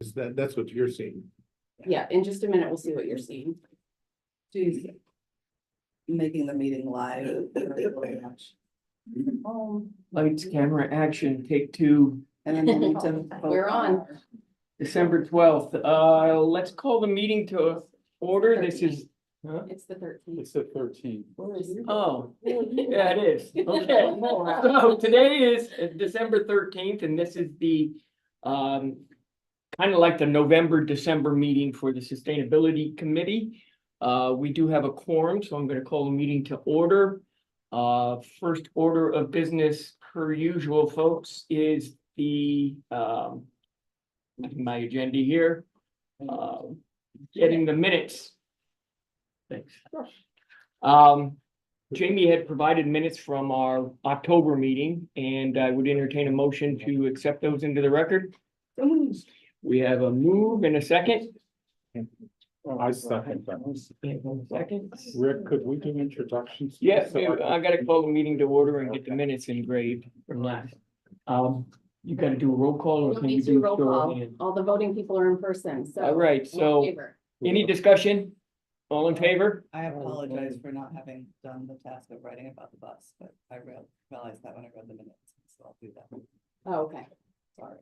That's what you're seeing. Yeah, in just a minute, we'll see what you're seeing. She's making the meeting live. Lights, camera, action, take two, And then we'll need to. vote We're on. December 12th. Let's call the meeting to order. This is, It's the 13th. It's the 13th. oh, yeah, it is. Okay. So today is December 13th, and this is the, kind of like the November, December meeting for the Sustainability Committee. We do have a quorum, so I'm going to call the meeting to order. First order of business per usual, folks, is the, my agenda here, getting the minutes. Thanks. Jamie had provided minutes from our October meeting, and I would entertain a motion to accept those into the record. We have a move and a second. I second that. Second. Rick, could we do introductions? Yeah, I gotta call the meeting to order and get the minutes engraved from last. You gotta do a roll call We or don't can you need to do? roll show of call. hands? All the voting people are in person, so. All right, all in so favor. any discussion? All in favor? I apologize for not having done the task of writing about the bus, but I realized that when I read the minutes, so I'll do that. Oh, okay. Sorry.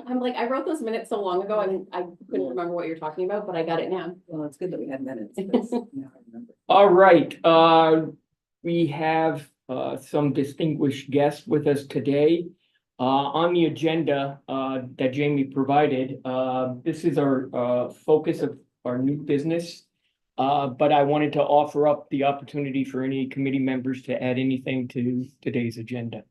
I'm like, I wrote those minutes so long ago and I couldn't remember what you're talking about, but I got it now. Well, it's good that we had minutes. 'cause now I remember. All right, we have some distinguished guests with us today. On the agenda that Jamie provided, this is our focus of our new business. But I wanted to offer up the opportunity for any committee members to add anything to today's agenda.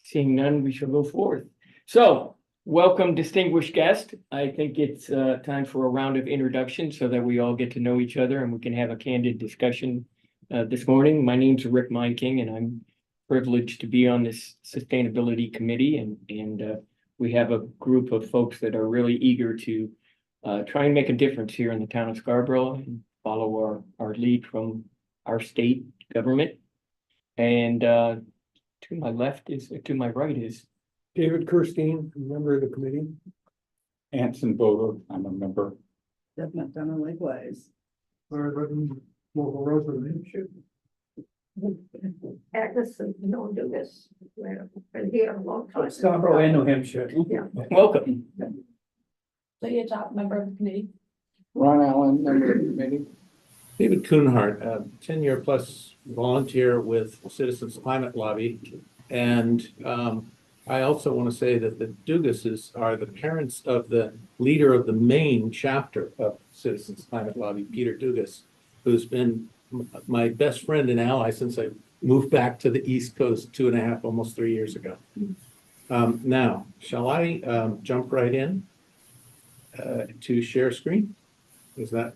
Seeing none, we shall go forth. So, welcome distinguished guest. I think it's time for a round of introductions so that we all get to know each other and we can have a candid discussion this morning. My name's Rick Meinking and I'm privileged to be on this sustainability committee, and we have a group of folks that are really eager to try and make a difference here in the town of Scarborough and follow our lead from our state government. And to my left is, to my right is David Kirstein, member of the committee. Anson Bodo, I'm a member. Deb McDonough likewise. Local roads with leadership. Agnes and no do this. Been here a long time. Scarborough and New Hampshire. welcome. Lydia Top, member of the committee. Ron Allen, member of the committee. David Kuhnhart, a 10-year plus volunteer with Citizens Climate Lobby. And I also want to say that the Dugases are the parents of the leader of the Maine chapter of Citizens Climate Lobby, Peter Dugas, who's been my best friend and ally since I moved back to the East Coast 2.5, almost 3 years ago. Now, shall I jump right in to share screen? Is that?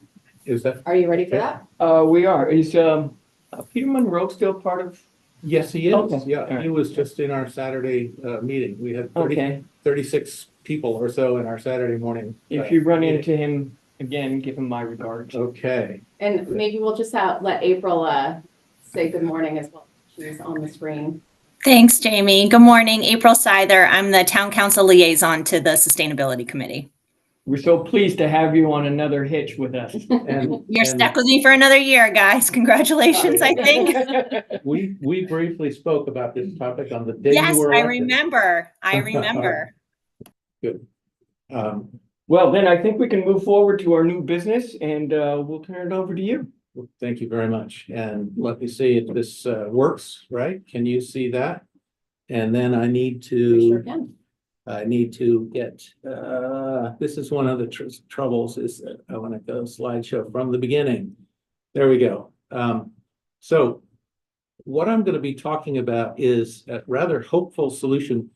Are you ready for that? We are. Is Peter Monroe still part of? Yes, he is. Okay. Yeah, All right. he was just in our Saturday meeting. We had 36 people or so in our Saturday morning. If you run meeting. into him again, give him my regards. Okay, And maybe we'll just let April say good morning as well. She's on the screen. Thanks, Jamie. Good morning, April Seither. I'm the Town Council Liaison to the Sustainability Committee. We're so pleased to have you on another hitch with us. and You're stuck with me for another year, guys. Congratulations, I think. we briefly spoke about this topic on the day Yes, you were I elected. remember. I remember. Good. Well, then I think we can move forward to our new business and we'll turn it over to you. Well, thank you very much. And let me see if this works, right? Can you see that? And then I need We sure to, can. get, this is one of the troubles is that I want to go slideshow from the beginning. There we go. So what I'm going to be talking about is a rather hopeful solution.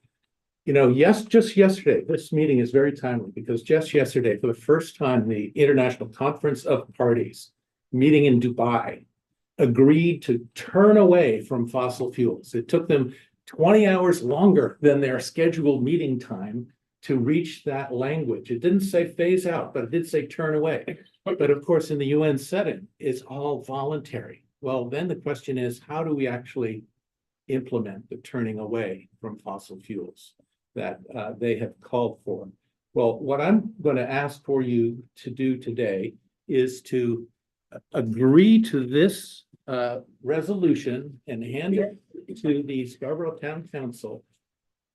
You know, just yesterday, this meeting is very timely because just yesterday, for the first time, the International Conference of Parties meeting in Dubai agreed to turn away from fossil fuels. It took them 20 hours longer than their scheduled meeting time to reach that language. It didn't say phase out, but it did say turn away. But of course, in the UN setting, it's all voluntary. Well, then the question is, how do we actually implement the turning away from fossil fuels? that they have called for. Well, what I'm going to ask for you to do today is to agree to this resolution and hand it to the Scarborough Town Council,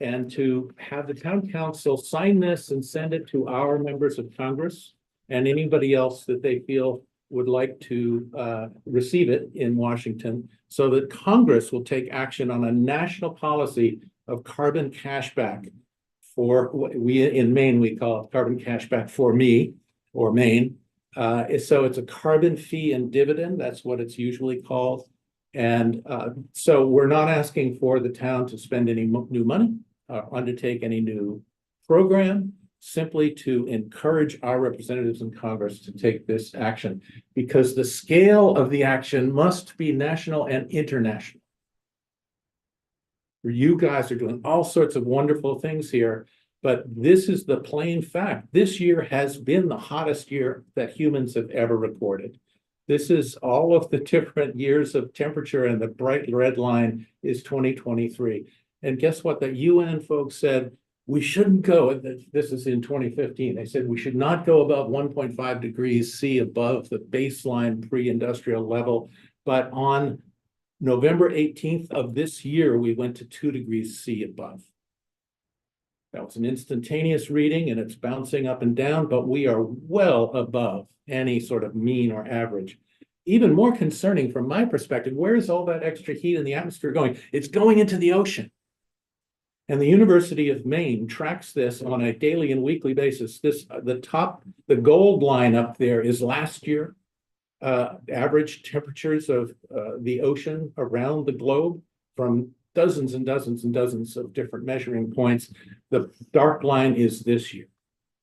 and to have the town council sign this and send it to our members of Congress and anybody else that they feel would like to receive it in Washington, so that Congress will take action on a national policy of carbon cashback for what we in Maine, we call it carbon cashback for me or Maine. So it's a carbon fee and dividend. That's what it's usually called. And so we're not asking for the town to spend any new money, undertake any new program, simply to encourage our representatives in Congress to take this action, because the scale of the action must be national and international. You guys are doing all sorts of wonderful things here, but this is the plain fact. This year has been the hottest year that humans have ever recorded. This is all of the different years of temperature, and the bright red line is 2023. And guess what? The UN folks said we shouldn't go, this is in 2015, they said we should not go above 1.5 degrees C above the baseline pre-industrial level. But on November 18th of this year, we went to 2 degrees C above. That was an instantaneous reading, and it's bouncing up and down, but we are well above any sort of mean or average. Even more concerning from my perspective, where is all that extra heat in the atmosphere going? It's going into the ocean. And the University of Maine tracks this on a daily and weekly basis. The gold line up there is last year average temperatures of the ocean around the globe from dozens and dozens and dozens of different measuring points. The dark line is this year.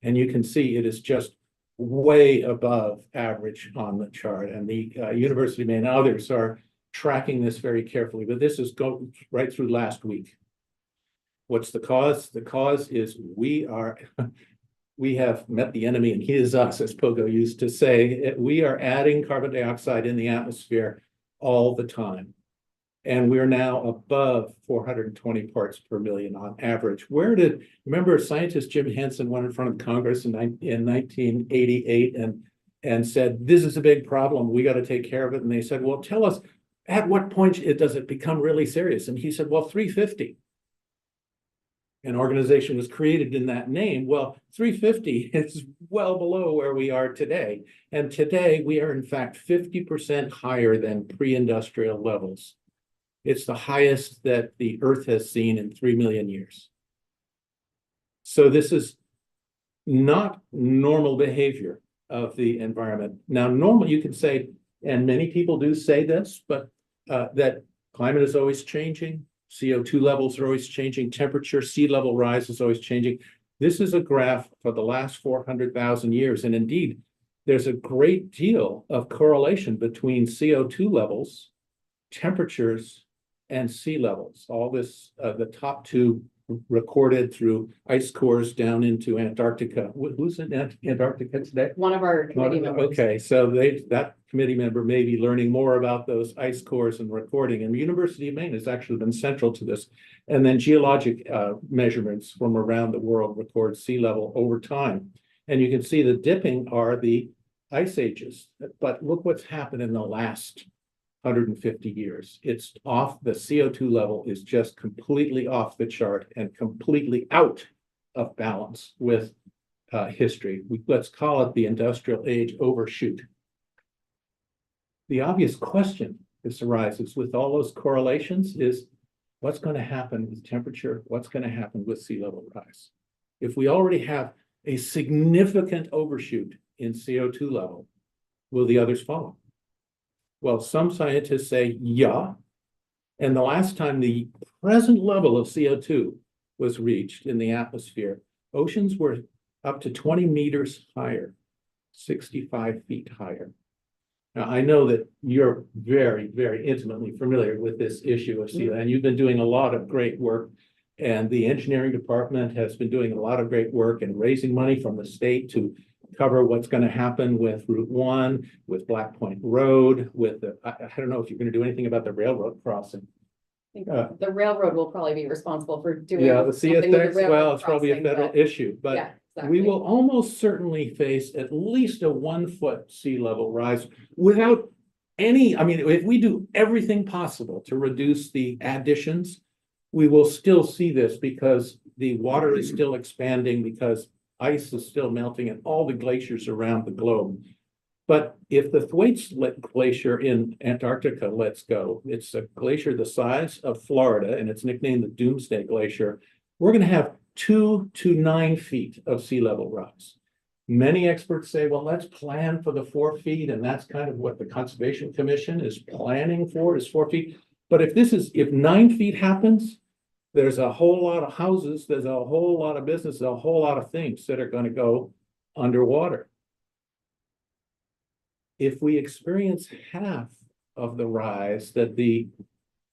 And you can see it is just way above average on the chart. And the University of Maine and others are tracking this very carefully, but this is going right through last week. What's the cause? The cause is we have met the enemy, and he is us, as Pogo used to say. We are adding carbon dioxide in the atmosphere all the time. And we're now above 420 parts per million on average. Remember scientist Jim Henson went in front of Congress in 1988 and said, this is a big problem, we got to take care of it. And they said, well, tell us, at what point does it become really serious? And he said, well, 350. An organization was created in that name. Well, 350 is well below where we are today. And today we are in fact 50% higher than pre-industrial levels. It's the highest that the Earth has seen in 3 million years. So this is not normal behavior of the environment. Now, normal, you could say, and many people do say this, but that climate is always changing. CO2 levels are always changing. Temperature, sea level rise is always changing. This is a graph for the last 400,000 years. And indeed, there's a great deal of correlation between CO2 levels, temperatures, and sea levels. All this, the top two recorded through ice cores down into Antarctica. Who's in Antarctica today? One of our committee members. Okay, so that committee member may be learning more about those ice cores and recording. And the University of Maine has actually been central to this. And then geologic measurements from around the world record sea level over time. And you can see the dipping are the ice ages. But look what's happened in the last 150 years. It's off, the CO2 level is just completely off the chart and completely out of balance with history. Let's call it the industrial age overshoot. The obvious question this arises with all those correlations is what's going to happen with temperature? What's going to happen with sea level rise? If we already have a significant overshoot in CO2 level, will the others follow? Well, some scientists say, yeah. And the last time the present level of CO2 was reached in the atmosphere, oceans were up to 20 meters higher, 65 feet higher. Now, I know that you're very, very intimately familiar with this issue of sea level, and you've been doing a lot of great work. And the engineering department has been doing a lot of great work and raising money from the state to cover what's going to happen with Route 1, with Black Point Road, with the, I don't know if you're going to do anything about the railroad crossing. think Uh, the railroad will probably be responsible for doing. Yeah, the something with the CSX, railroad well, it's probably a crossing, federal but- issue, but Yeah, we exactly. will almost certainly face at least a 1 foot sea level rise without any, I mean, if we do everything possible to reduce the additions, we will still see this because the water is still expanding, because ice is still melting and all the glaciers around the globe. But if the Thwaites Glacier in Antarctica lets go, it's a glacier the size of Florida, and it's nicknamed the Doomsday Glacier. We're gonna have 2 to 9 feet of sea level rise. Many experts say, well, let's plan for the 4 feet, and that's kind of what the Conservation Commission is planning for, is 4 feet. But if 9 feet happens, there's a whole lot of houses, there's a whole lot of businesses, a whole lot of things that are gonna go underwater. If we experience half of the rise that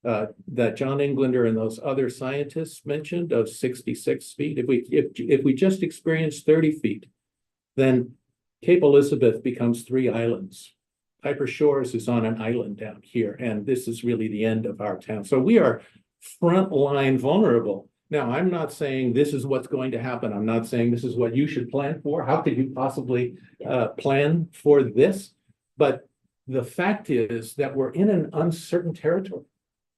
that John Englander and those other scientists mentioned of 66 feet, if we just experience 30 feet, then Cape Elizabeth becomes 3 islands. Piper Shores is on an island down here, and this is really the end of our town. So we are frontline vulnerable. Now, I'm not saying this is what's going to happen. I'm not saying this is what you should plan for. How could you possibly plan for this? But the fact is that we're in an uncertain territory,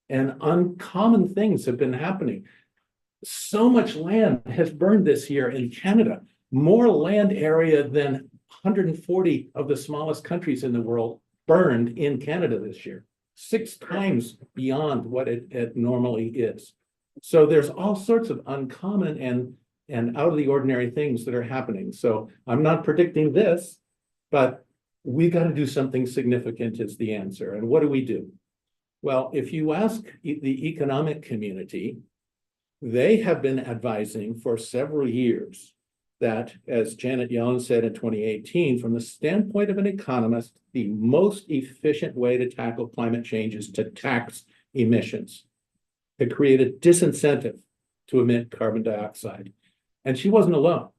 and uncommon things have been happening. So much land has burned this year in Canada, more land area than 140 of the smallest countries in the world burned in Canada this year, 6 times beyond what it normally is. So there's all sorts of uncommon and out of the ordinary things that are happening. So I'm not predicting this, but we got to do something significant is the answer. And what do we do? Well, if you ask the economic community, they have been advising for several years that, as Janet Yellen said in 2018, from the standpoint of an economist, the most efficient way to tackle climate change is to tax emissions, to create a disincentive to emit carbon dioxide. And she wasn't alone.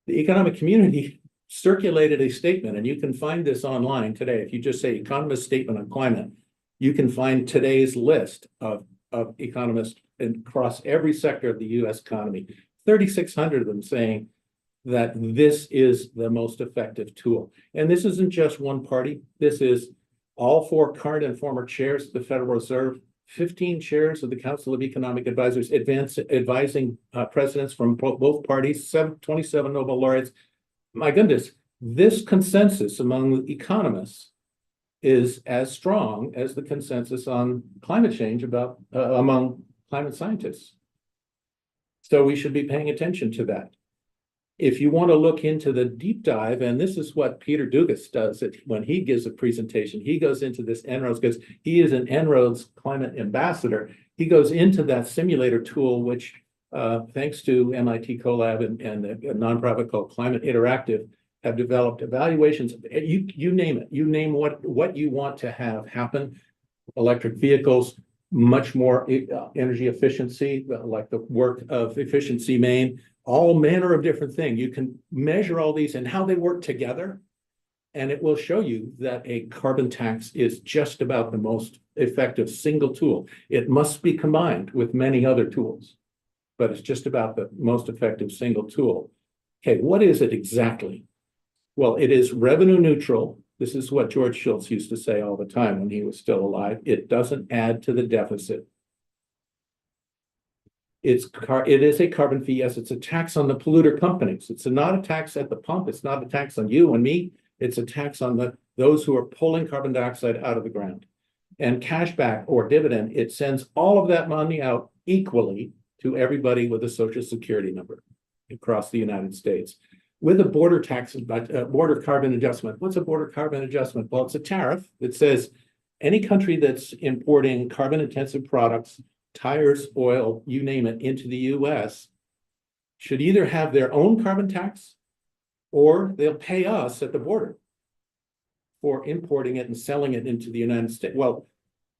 The economic community circulated a statement, and you can find this online today. If you just say economist statement on climate, you can find today's list of economists across every sector of the US economy, 3,600 of them saying that this is the most effective tool. And this isn't just one party. This is all 4 current and former chairs of the Federal Reserve, 15 chairs of the Council of Economic Advisors, advising presidents from both parties, 27 Nobel laureates. My goodness, this consensus among economists is as strong as the consensus on climate change among climate scientists. So we should be paying attention to that. If you want to look into the deep dive, and this is what Peter Dugas does when he gives a presentation, he goes into this En-ROADS because he is an En-ROADS climate ambassador. He goes into that simulator tool, which thanks to MIT Colab and a nonprofit called Climate Interactive, have developed evaluations. You name it. You name what you want to have happen. Electric vehicles, much more energy efficiency, like the work of Efficiency Maine, all manner of different things. You can measure all these and how they work together, and it will show you that a carbon tax is just about the most effective single tool. It must be combined with many other tools, but it's just about the most effective single tool. Okay, what is it exactly? Well, it is revenue neutral. This is what George Shultz used to say all the time when he was still alive. It doesn't add to the deficit. It is a carbon fee. Yes, it's a tax on the polluter companies. It's not a tax at the pump. It's not a tax on you and me. It's a tax on those who are pulling carbon dioxide out of the ground. And cashback or dividend, it sends all of that money out equally to everybody with a Social Security number across the United States. With a border tax, border carbon adjustment. What's a border carbon adjustment? Well, it's a tariff that says any country that's importing carbon intensive products, tires, oil, you name it, into the US should either have their own carbon tax or they'll pay us at the border for importing it and selling it into the United States. Well,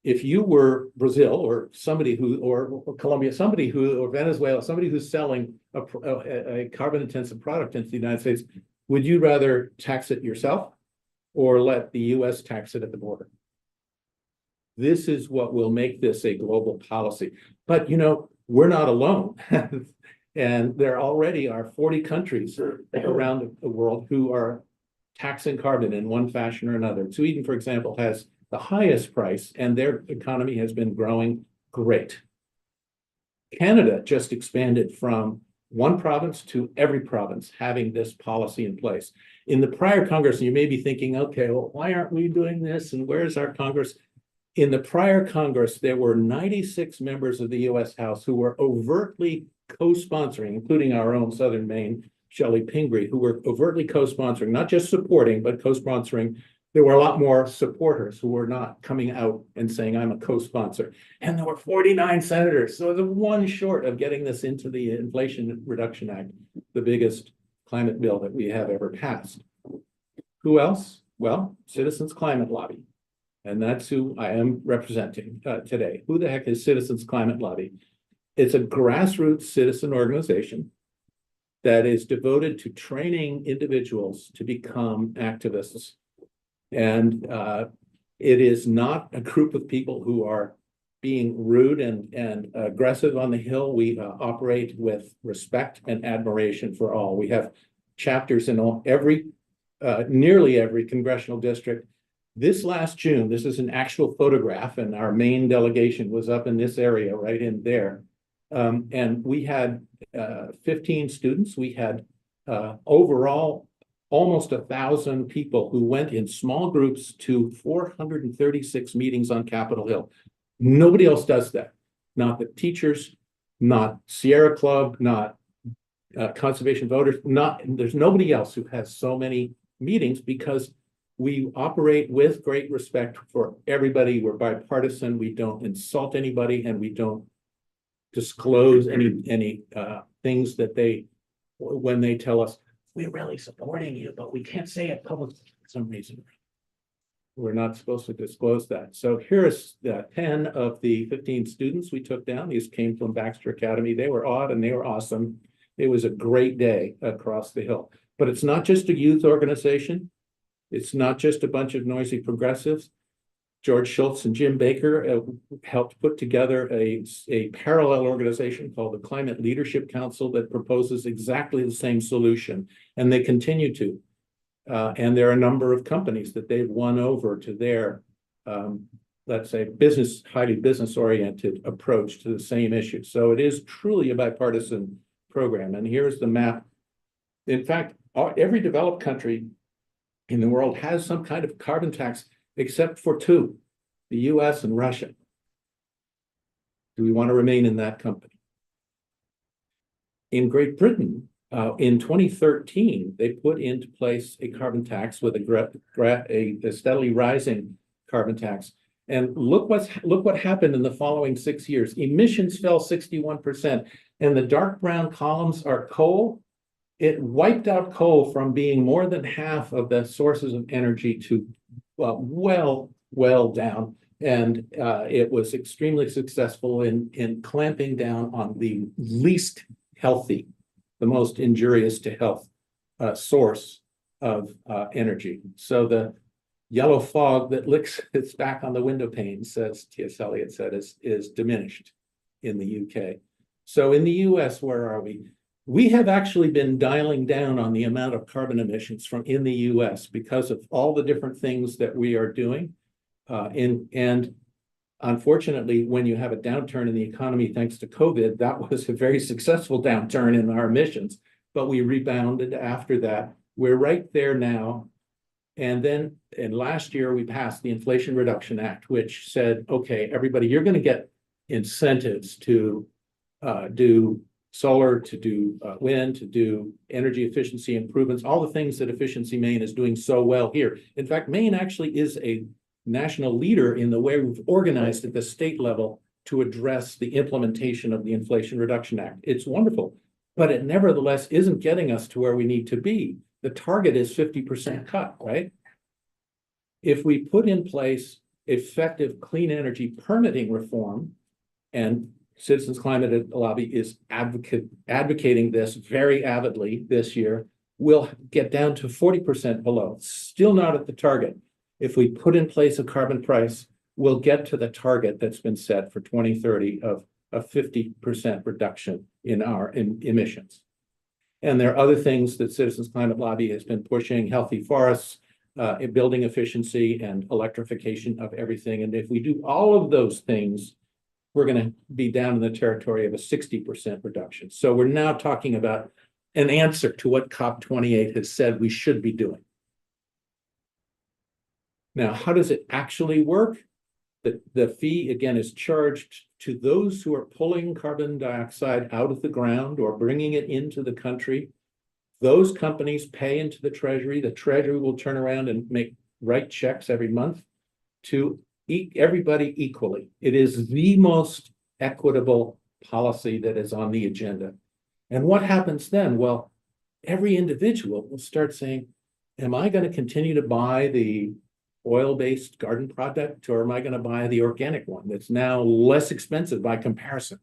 if you were Brazil or somebody or Colombia, or Venezuela, somebody who's selling a carbon intensive product into the United States, would you rather tax it yourself or let the US tax it at the border? This is what will make this a global policy. But, we're not alone. And there already are 40 countries around the world who are taxing carbon in one fashion or another. Sweden, for example, has the highest price and their economy has been growing great. Canada just expanded from one province to every province having this policy in place. In the prior Congress, you may be thinking, okay, well, why aren't we doing this? And where's our Congress? In the prior Congress, there were 96 members of the US House who were overtly co-sponsoring, including our own Southern Maine, Shelley Pingree, who were overtly co-sponsoring, not just supporting, but co-sponsoring. There were a lot more supporters who were not coming out and saying, I'm a co-sponsor. And there were 49 senators. So the one short of getting this into the Inflation Reduction Act, the biggest climate bill that we have ever passed. Who else? Well, Citizens Climate Lobby. And that's who I am representing today. Who the heck is Citizens Climate Lobby? It's a grassroots citizen organization that is devoted to training individuals to become activists. And it is not a group of people who are being rude and aggressive on the Hill. We operate with respect and admiration for all. We have chapters in nearly every congressional district. This last June, this is an actual photograph, and our main delegation was up in this area right in there. And we had 15 students. We had overall almost 1,000 people who went in small groups to 436 meetings on Capitol Hill. Nobody else does that. Not the teachers, not Sierra Club, not Conservation Voters, there's nobody else who has so many meetings because we operate with great respect for everybody. We're bipartisan. We don't insult anybody, and we don't disclose any things that when they tell us, we're really supporting you, but we can't say it publicly for some reason. We're not supposed to disclose that. So here's 10 of the 15 students we took down. These came from Baxter Academy. They were odd and they were awesome. It was a great day across the Hill. But it's not just a youth organization. It's not just a bunch of noisy progressives. George Schultz and Jim Baker helped put together a parallel organization called the Climate Leadership Council that proposes exactly the same solution, and they continue to. And there are a number of companies that they've won over to their, let's say, highly business-oriented approach to the same issue. So it is truly a bipartisan program. And here's the map. In fact, every developed country in the world has some kind of carbon tax, except for two, the US and Russia. Do we want to remain in that company? In Great Britain, in 2013, they put into place a carbon tax with a steadily rising carbon tax. And look what happened in the following 6 years. Emissions fell 61%, and the dark brown columns are coal. It wiped out coal from being more than half of the sources of energy to well down. And it was extremely successful in clamping down on the least healthy, the most injurious to health source of energy. So the yellow fog that licks its back on the window pane, says T.S. Eliot said, is diminished in the UK. So in the US, where are we? We have actually been dialing down on the amount of carbon emissions from in the US because of all the different things that we are doing. And unfortunately, when you have a downturn in the economy, thanks to COVID, that was a very successful downturn in our emissions, but we rebounded after that. We're right there now. And then last year, we passed the Inflation Reduction Act, which said, okay, everybody, you're going to get incentives to do solar, to do wind, to do energy efficiency improvements, all the things that Efficiency Maine is doing so well here. In fact, Maine actually is a national leader in the way we've organized at the state level to address the implementation of the Inflation Reduction Act. It's wonderful, but it nevertheless isn't getting us to where we need to be. The target is 50% cut, right? If we put in place effective clean energy permitting reform, and Citizens Climate Lobby is advocating this very avidly this year, we'll get down to 40% below, still not at the target. If we put in place a carbon price, we'll get to the target that's been set for 2030 of a 50% reduction in our emissions. And there are other things that Citizens Climate Lobby has been pushing: healthy forests, building efficiency, and electrification of everything. And if we do all of those things, we're going to be down in the territory of a 60% reduction. So we're now talking about an answer to what COP28 has said we should be doing. Now, how does it actually work? The fee, again, is charged to those who are pulling carbon dioxide out of the ground or bringing it into the country. Those companies pay into the Treasury. The Treasury will turn around and write checks every month to everybody equally. It is the most equitable policy that is on the agenda. And what happens then? Well, every individual will start saying, am I going to continue to buy the oil-based garden product, or am I going to buy the organic one that's now less expensive by comparison?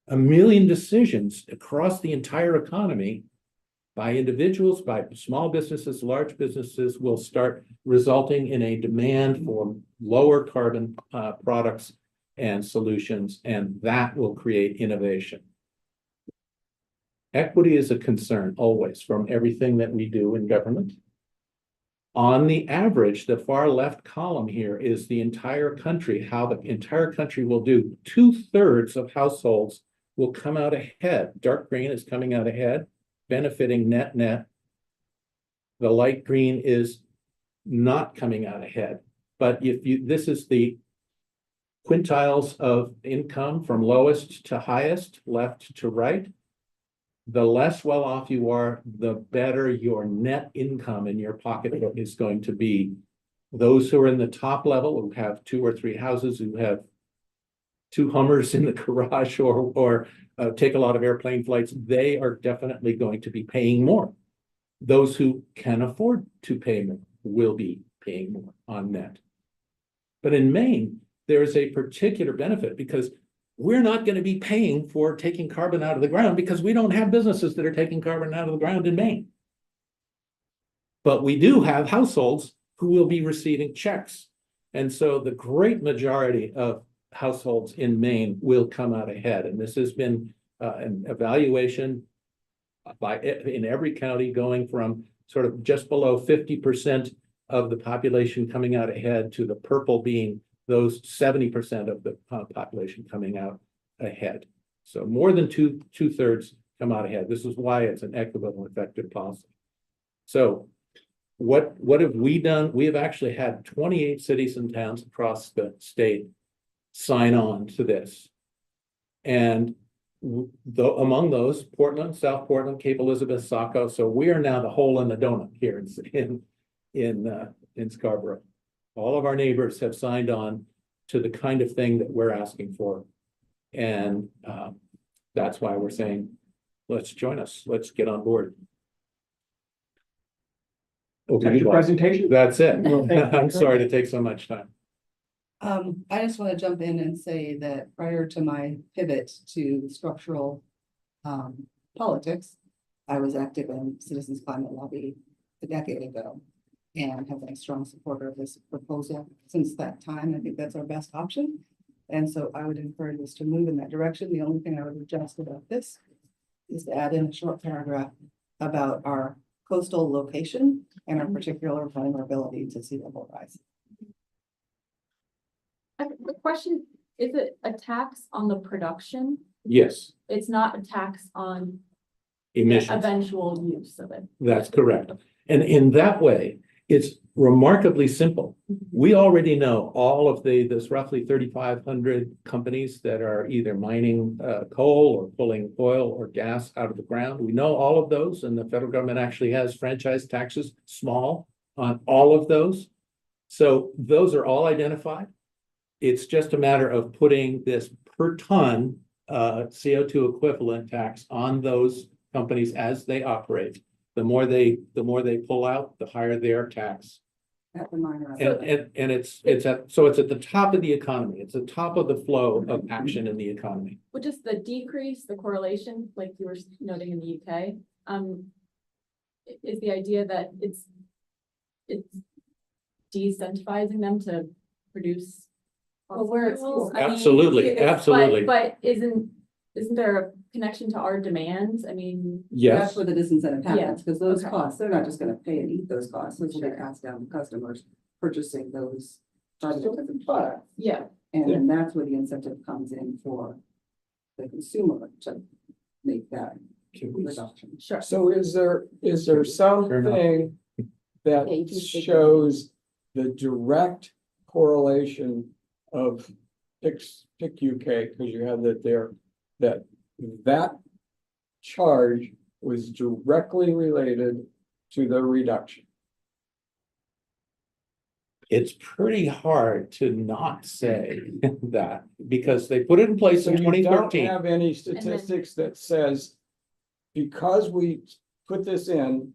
A million decisions across the entire economy by individuals, by small businesses, large businesses, will start resulting in a demand for lower carbon products and solutions, and that will create innovation. Equity is a concern always from everything that we do in government. On the average, the far left column here is the entire country, how the entire country will do. 2/3 of households will come out ahead. Dark green is coming out ahead, benefiting net. The light green is not coming out ahead. But this is the quintiles of income from lowest to highest, left to right. The less well off you are, the better your net income in your pocketbook is going to be. Those who are in the top level, who have 2 or 3 houses, who have 2 Hummers in the garage, or take a lot of airplane flights, they are definitely going to be paying more. Those who can afford to pay more will be paying more on net. But in Maine, there is a particular benefit because we're not going to be paying for taking carbon out of the ground because we don't have businesses that are taking carbon out of the ground in Maine. But we do have households who will be receiving checks. And so the great majority of households in Maine will come out ahead. And this has been an evaluation in every county, going from sort of just below 50% of the population coming out ahead to the purple being those 70% of the population coming out ahead. So more than two-thirds come out ahead. This is why it's an equitable and effective policy. So what have we done? We have actually had 28 cities and towns across the state sign on to this. And among those, Portland, South Portland, Cape Elizabeth, Saco. So we are now the hole in the donut here in Scarborough. All of our neighbors have signed on to the kind of thing that we're asking for. And that's why we're saying, let's join us. Let's get on board. That's your presentation? That's it. Well, thank you. I'm sorry to take so much time. I just want to jump in and say that prior to my pivot to structural politics, I was active in Citizens Climate Lobby a decade ago and have been a strong supporter of this proposal since that time. I think that's our best option. And so I would encourage us to move in that direction. The only thing I would adjust about this is to add in a short paragraph about our coastal location and our particular vulnerability to sea level rise. The question, is it a tax on the production? Yes, It's not a tax on the emissions. eventual use of it. That's correct. And in that way, it's remarkably simple. We already know all of this roughly 3,500 companies that are either mining coal or pulling oil or gas out of the ground. We know all of those, and the federal government actually has franchise taxes, small, on all of those. So those are all identified. It's just a matter of putting this per ton CO2 equivalent tax on those companies as they operate. The more they pull out, the higher their tax. At the minor. And it's at the top of the economy. It's the top of the flow of action in the economy. Which is the decrease, the correlation, like you were noting in the UK, is the idea that it's decentivizing them to produce. Well, where it's- fossil fuels? I mean, Absolutely, it's- absolutely. But isn't there a connection to our demands? I mean. That's Yes, where the disincentive happens, because those okay. costs, they're not just gonna pay and eat those costs, those will get Sure. passed down to customers purchasing those products. Yeah, And then that's where the incentive comes in for the consumer to make that reduction. sure. So is there Fair enough. something that Yeah, you can figure it shows the direct correlation of pick UK, because you have that there, that charge was directly related to the reduction? it's pretty hard to not say that, because they put it in place So in you twenty don't thirteen. have any statistics that says, because we put this in,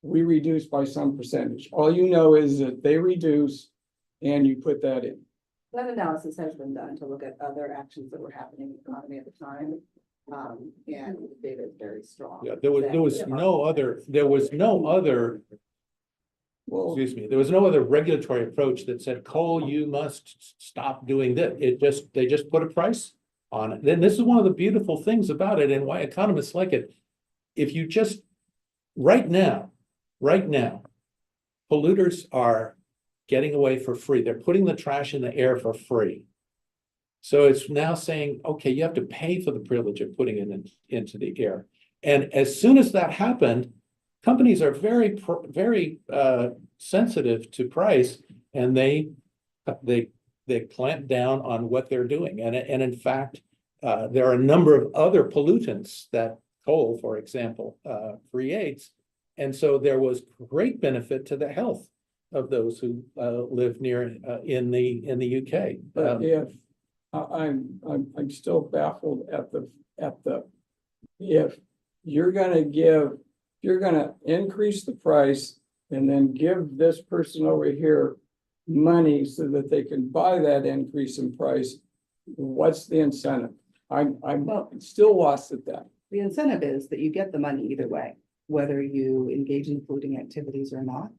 we reduce by some percentage. All you know is that they reduce and you put that in. That analysis has been done to look at other actions that were happening in the economy at the time. And the data is very strong. Yeah, there was no other, Well, excuse me, there was no other regulatory approach that said, Cole, you must stop doing that. They just put a price on it. Then this is one of the beautiful things about it and why economists like it. If you just, right now, polluters are getting away for free. They're putting the trash in the air for free. So it's now saying, okay, you have to pay for the privilege of putting it into the air. And as soon as that happened, companies are very sensitive to price, and they clamp down on what they're doing. And in fact, there are a number of other pollutants that coal, for example, creates. And so there was great benefit to the health of those who live near in the UK. but if, I'm still baffled at if you're gonna increase the price and then give this person over here money so that they can buy that increase in price, what's the incentive? I'm still lost at that. The incentive is that you get the money either way, whether you engage in polluting activities or not.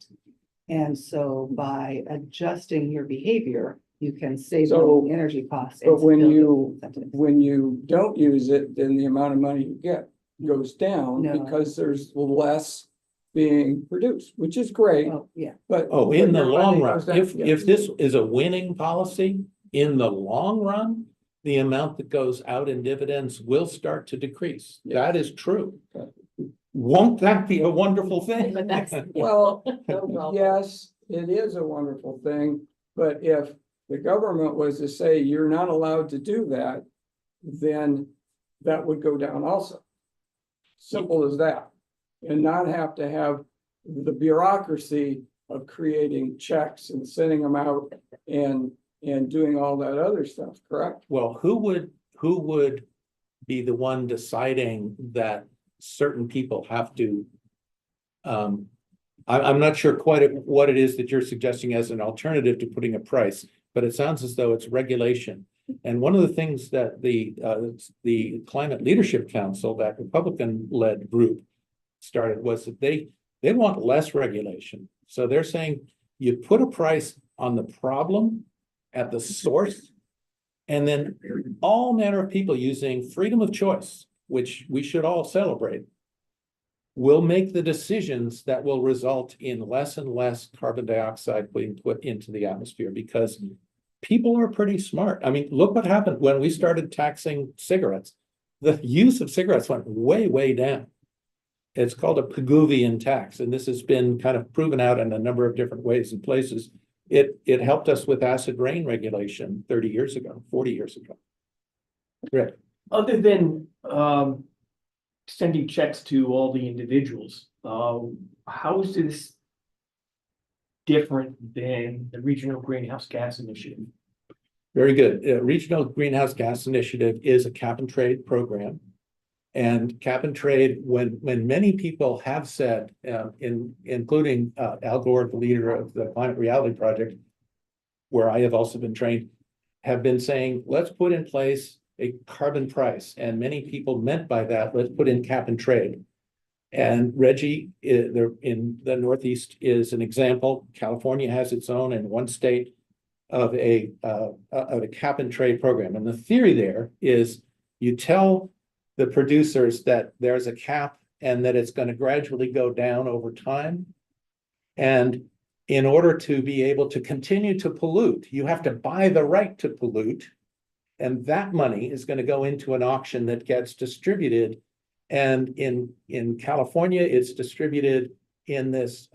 And so by adjusting your behavior, you can save So, on the energy costs. and But when still get you, incentives. when you don't use it, then the amount of money you get goes down No. because there's less being produced, which is great, Well, yeah, but. Oh, in the but your long money run, goes down. if this is a winning policy, in the long run, the amount that goes out in dividends will start to decrease. That is true. Won't that be a wonderful thing? But that's- Well, Overall. yes, it is a wonderful thing, but if the government was to say you're not allowed to do that, then that would go down also. Simple as that. And not have to have the bureaucracy of creating checks and sending them out and doing all that other stuff, correct? Well, who would be the one deciding that certain people have to? I'm not sure quite what it is that you're suggesting as an alternative to putting a price, but it sounds as though it's regulation. And one of the things that the Climate Leadership Council, that Republican-led group, started was that they want less regulation. So they're saying you put a price on the problem at the source, and then all manner of people using freedom of choice, which we should all celebrate, will make the decisions that will result in less and less carbon dioxide being put into the atmosphere, because people are pretty smart. I mean, look what happened when we started taxing cigarettes. The use of cigarettes went way, way down. It's called a Pigouvian tax, and this has been kind of proven out in a number of different ways and places. It helped us with acid rain regulation 30 years ago, 40 years ago. Rick? Other than sending checks to all the individuals, how is this different than the Regional Greenhouse Gas Initiative? Very good. Regional Greenhouse Gas Initiative is a cap and trade program. And cap and trade, when many people have said, including Al Gore, the leader of the Climate Reality Project, where I have also been trained, have been saying, let's put in place a carbon price. And many people meant by that, let's put in cap and trade. And Reggie, in the Northeast, is an example. California has its own in one state. of a cap and trade program. And the theory there is you tell the producers that there's a cap and that it's going to gradually go down over time. And in order to be able to continue to pollute, you have to buy the right to pollute. And that money is going to go into an auction that gets distributed. And in California, it's distributed in this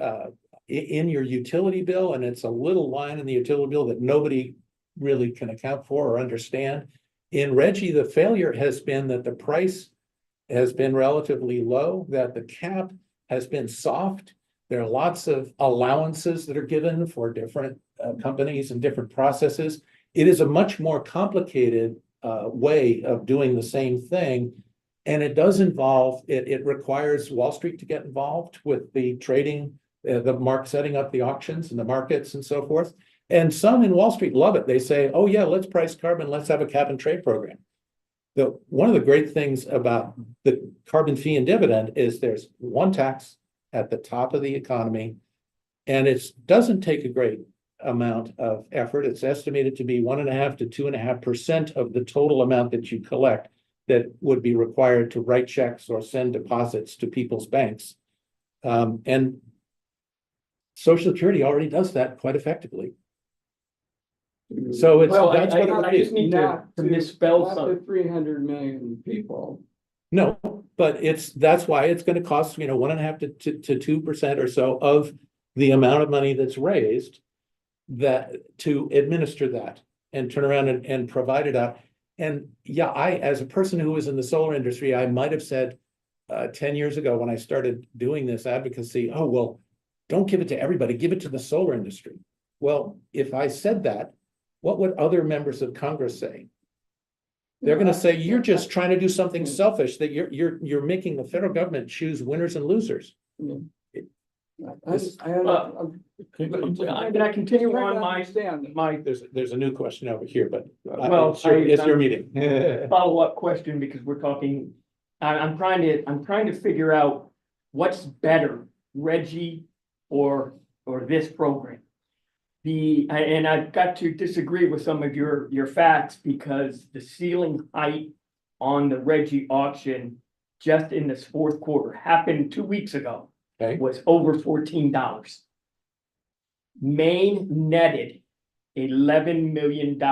in your utility bill, and it's a little line in the utility bill that nobody really can account for or understand. In Reggie, the failure has been that the price has been relatively low, that the cap has been soft. There are lots of allowances that are given for different companies and different processes. It is a much more complicated way of doing the same thing. And it does involve, it requires Wall Street to get involved with the trading, setting up the auctions and the markets and so forth. And some in Wall Street love it. They say, oh yeah, let's price carbon, let's have a cap and trade program. One of the great things about the carbon fee and dividend is there's one tax at the top of the economy, and it doesn't take a great amount of effort. It's estimated to be 1.5% to 2.5% of the total amount that you collect that would be required to write checks or send deposits to people's banks. And Social Security already does that quite effectively. So Well, that's what it I would just be. need to misspell Not something. the 300 million people. No, but that's why it's going to cost, 1.5% to 2% or so of the amount of money that's raised that to administer that and turn around and provide it out. And yeah, as a person who was in the solar industry, I might have said 10 years ago when I started doing this advocacy, oh, well, don't give it to everybody, give it to the solar industry. Well, if I said that, what would other members of Congress say? They're going to say, you're just trying to do something selfish, that you're making the federal government choose winners and losers. Can I continue on my There's a new question over here, but Well, it's your meeting. follow-up question, because we're talking, I'm trying to figure out what's better, Reggie or this program. And I've got to disagree with some of your facts, because the ceiling height on the Reggie auction just in this fourth quarter happened 2 weeks ago, Okay. was over $14. Maine netted $11 million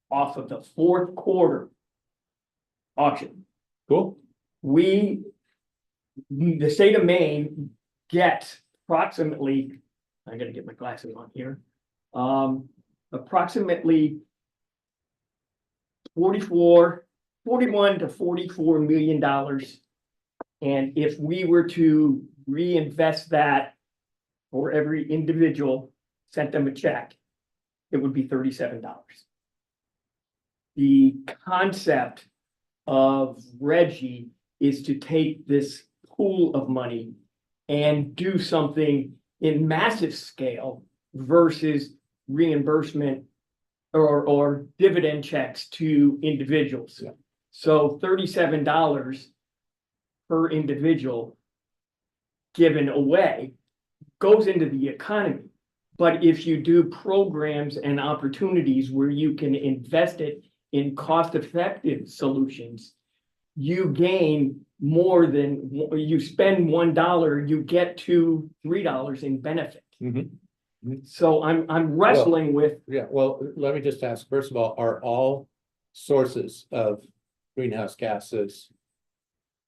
off of the fourth quarter auction. Cool. The state of Maine gets approximately, I gotta get my glasses on here, approximately 41 to $44 million. And if we were to reinvest that for every individual, sent them a check, it would be $37. The concept of Reggie is to take this pool of money and do something in massive scale versus reimbursement or dividend checks to individuals. Yeah. So $37 per individual given away goes into the economy. But if you do programs and opportunities where you can invest it in cost-effective solutions, you gain more than, you spend $1, you get $2-3 in benefit. So I'm wrestling with, Yeah, well, let me just ask, first of all, are all sources of greenhouse gases,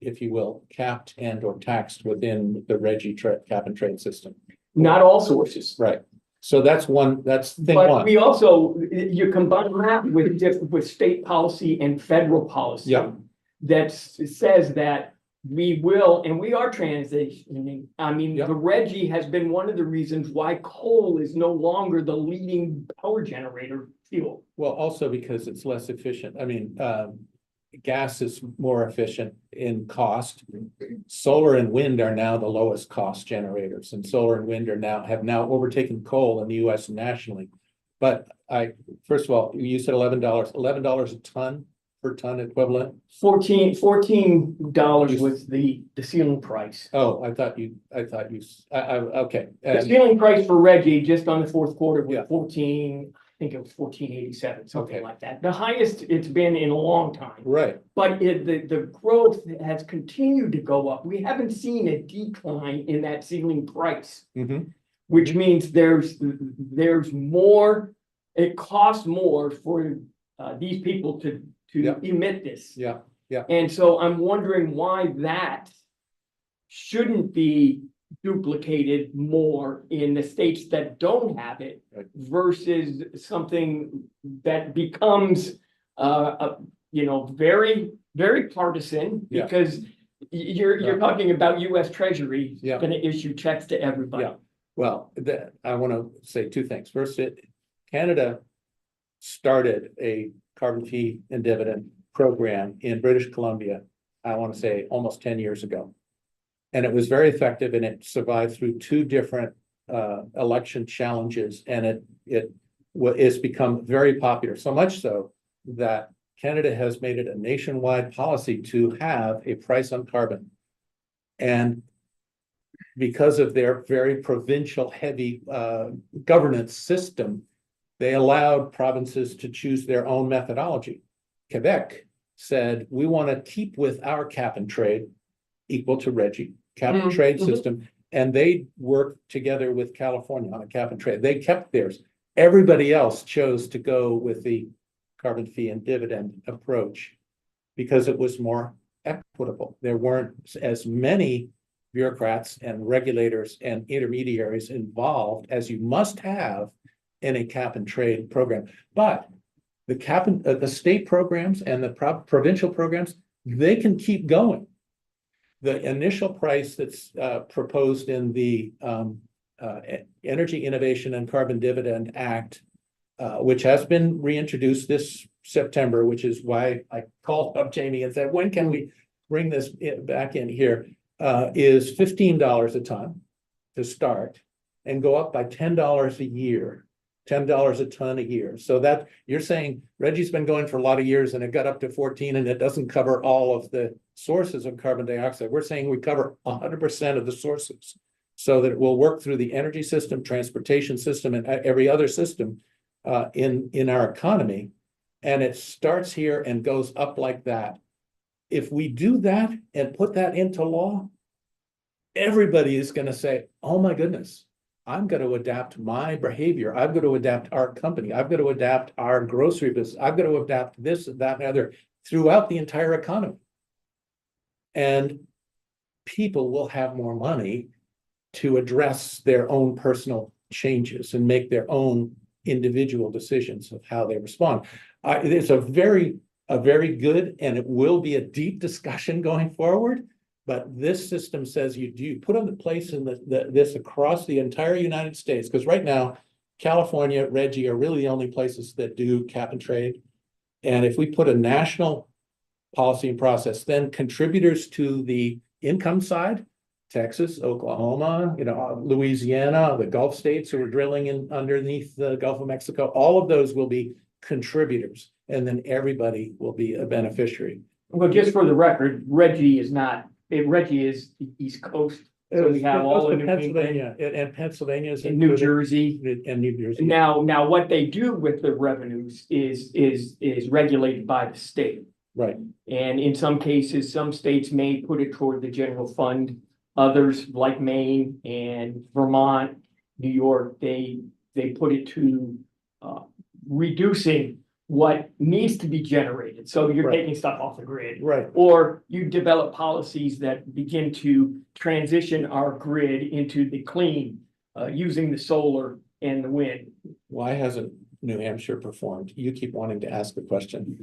if you will, capped and or taxed within the Reggie cap and trade system? not all sources. Right. So that's thing But one. we also, you combine that with state policy and federal policy. Yeah. That says that we will, and we are transitioning. I mean, Yeah. the Reggie has been one of the reasons why coal is no longer the leading power generator fuel. Well, also because it's less efficient. I mean, gas is more efficient in cost. Solar and wind are now the lowest cost generators, and solar and wind have now overtaken coal in the US nationally. But first of all, you said $11 a ton per ton equivalent? $14 was the ceiling price. Oh, okay. The ceiling price for Reggie, just on the fourth quarter Yeah. was 14, I think it was 14.87, something Okay. like that. The highest it's been in a long time. Right, But the growth has continued to go up. We haven't seen a decline in that ceiling price, mhm, which means there's more, it costs more for these people to Yeah. emit this. yeah, And so I'm wondering why that shouldn't be duplicated more in the states that don't have it Right. versus something that becomes, very, very partisan Yeah. because you're talking about US Treasury Yeah. gonna issue checks to everybody. Yeah. Well, I want to say two things. First, Canada started a carbon fee and dividend program in British Columbia, I want to say almost 10 years ago. And it was very effective and it survived through two different election challenges and it's become very popular, so much so that Canada has made it a nationwide policy to have a price on carbon. And because of their very provincial heavy governance system, they allowed provinces to choose their own methodology. Quebec said, we want to keep with our cap and trade equal to Reggie, cap and trade system. And they worked together with California on a cap and trade. They kept theirs. Everybody else chose to go with the carbon fee and dividend approach because it was more equitable. There weren't as many bureaucrats and regulators and intermediaries involved as you must have in a cap and trade program. But the state programs and the provincial programs, they can keep going. The initial price that's proposed in the Energy Innovation and Carbon Dividend Act, which has been reintroduced this September, which is why I called up Jamie and said, when can we bring this back in here? Is $15 a ton to start and go up by $10 a year, $10 a ton a year. So that you're saying Reggie's been going for a lot of years and it got up to 14 and it doesn't cover all of the sources of carbon dioxide. We're saying we cover 100% of the sources so that it will work through the energy system, transportation system, and every other system in our economy. And it starts here and goes up like that. If we do that and put that into law, everybody is going to say, oh my goodness, I'm going to adapt my behavior. I'm going to adapt our company. I've got to adapt our grocery business. I've got to adapt this, that, and other throughout the entire economy. And people will have more money to address their own personal changes and make their own individual decisions of how they respond. It's a very good, and it will be a deep discussion going forward. But this system says you put on the place in this across the entire United States, because right now, California, Reggie are really the only places that do cap and trade. And if we put a national policy and process, then contributors to the income side, Texas, Oklahoma, Louisiana, the Gulf states who are drilling in underneath the Gulf of Mexico, all of those will be contributors, and then everybody will be a beneficiary. Well, just for the record, Reggie is the East Coast. So we have all in Pennsylvania, and Pennsylvania is in New Jersey. and New Jersey. Now what they do with the revenues is regulated by the state. Right. And in some cases, some states may put it toward the general fund. Others, like Maine and Vermont, New York, they put it to reducing what needs to be generated. So you're Right. taking stuff off the grid. Right. Or you develop policies that begin to transition our grid into the clean, using the solar and the wind. Why hasn't New Hampshire performed? You keep wanting to ask a question.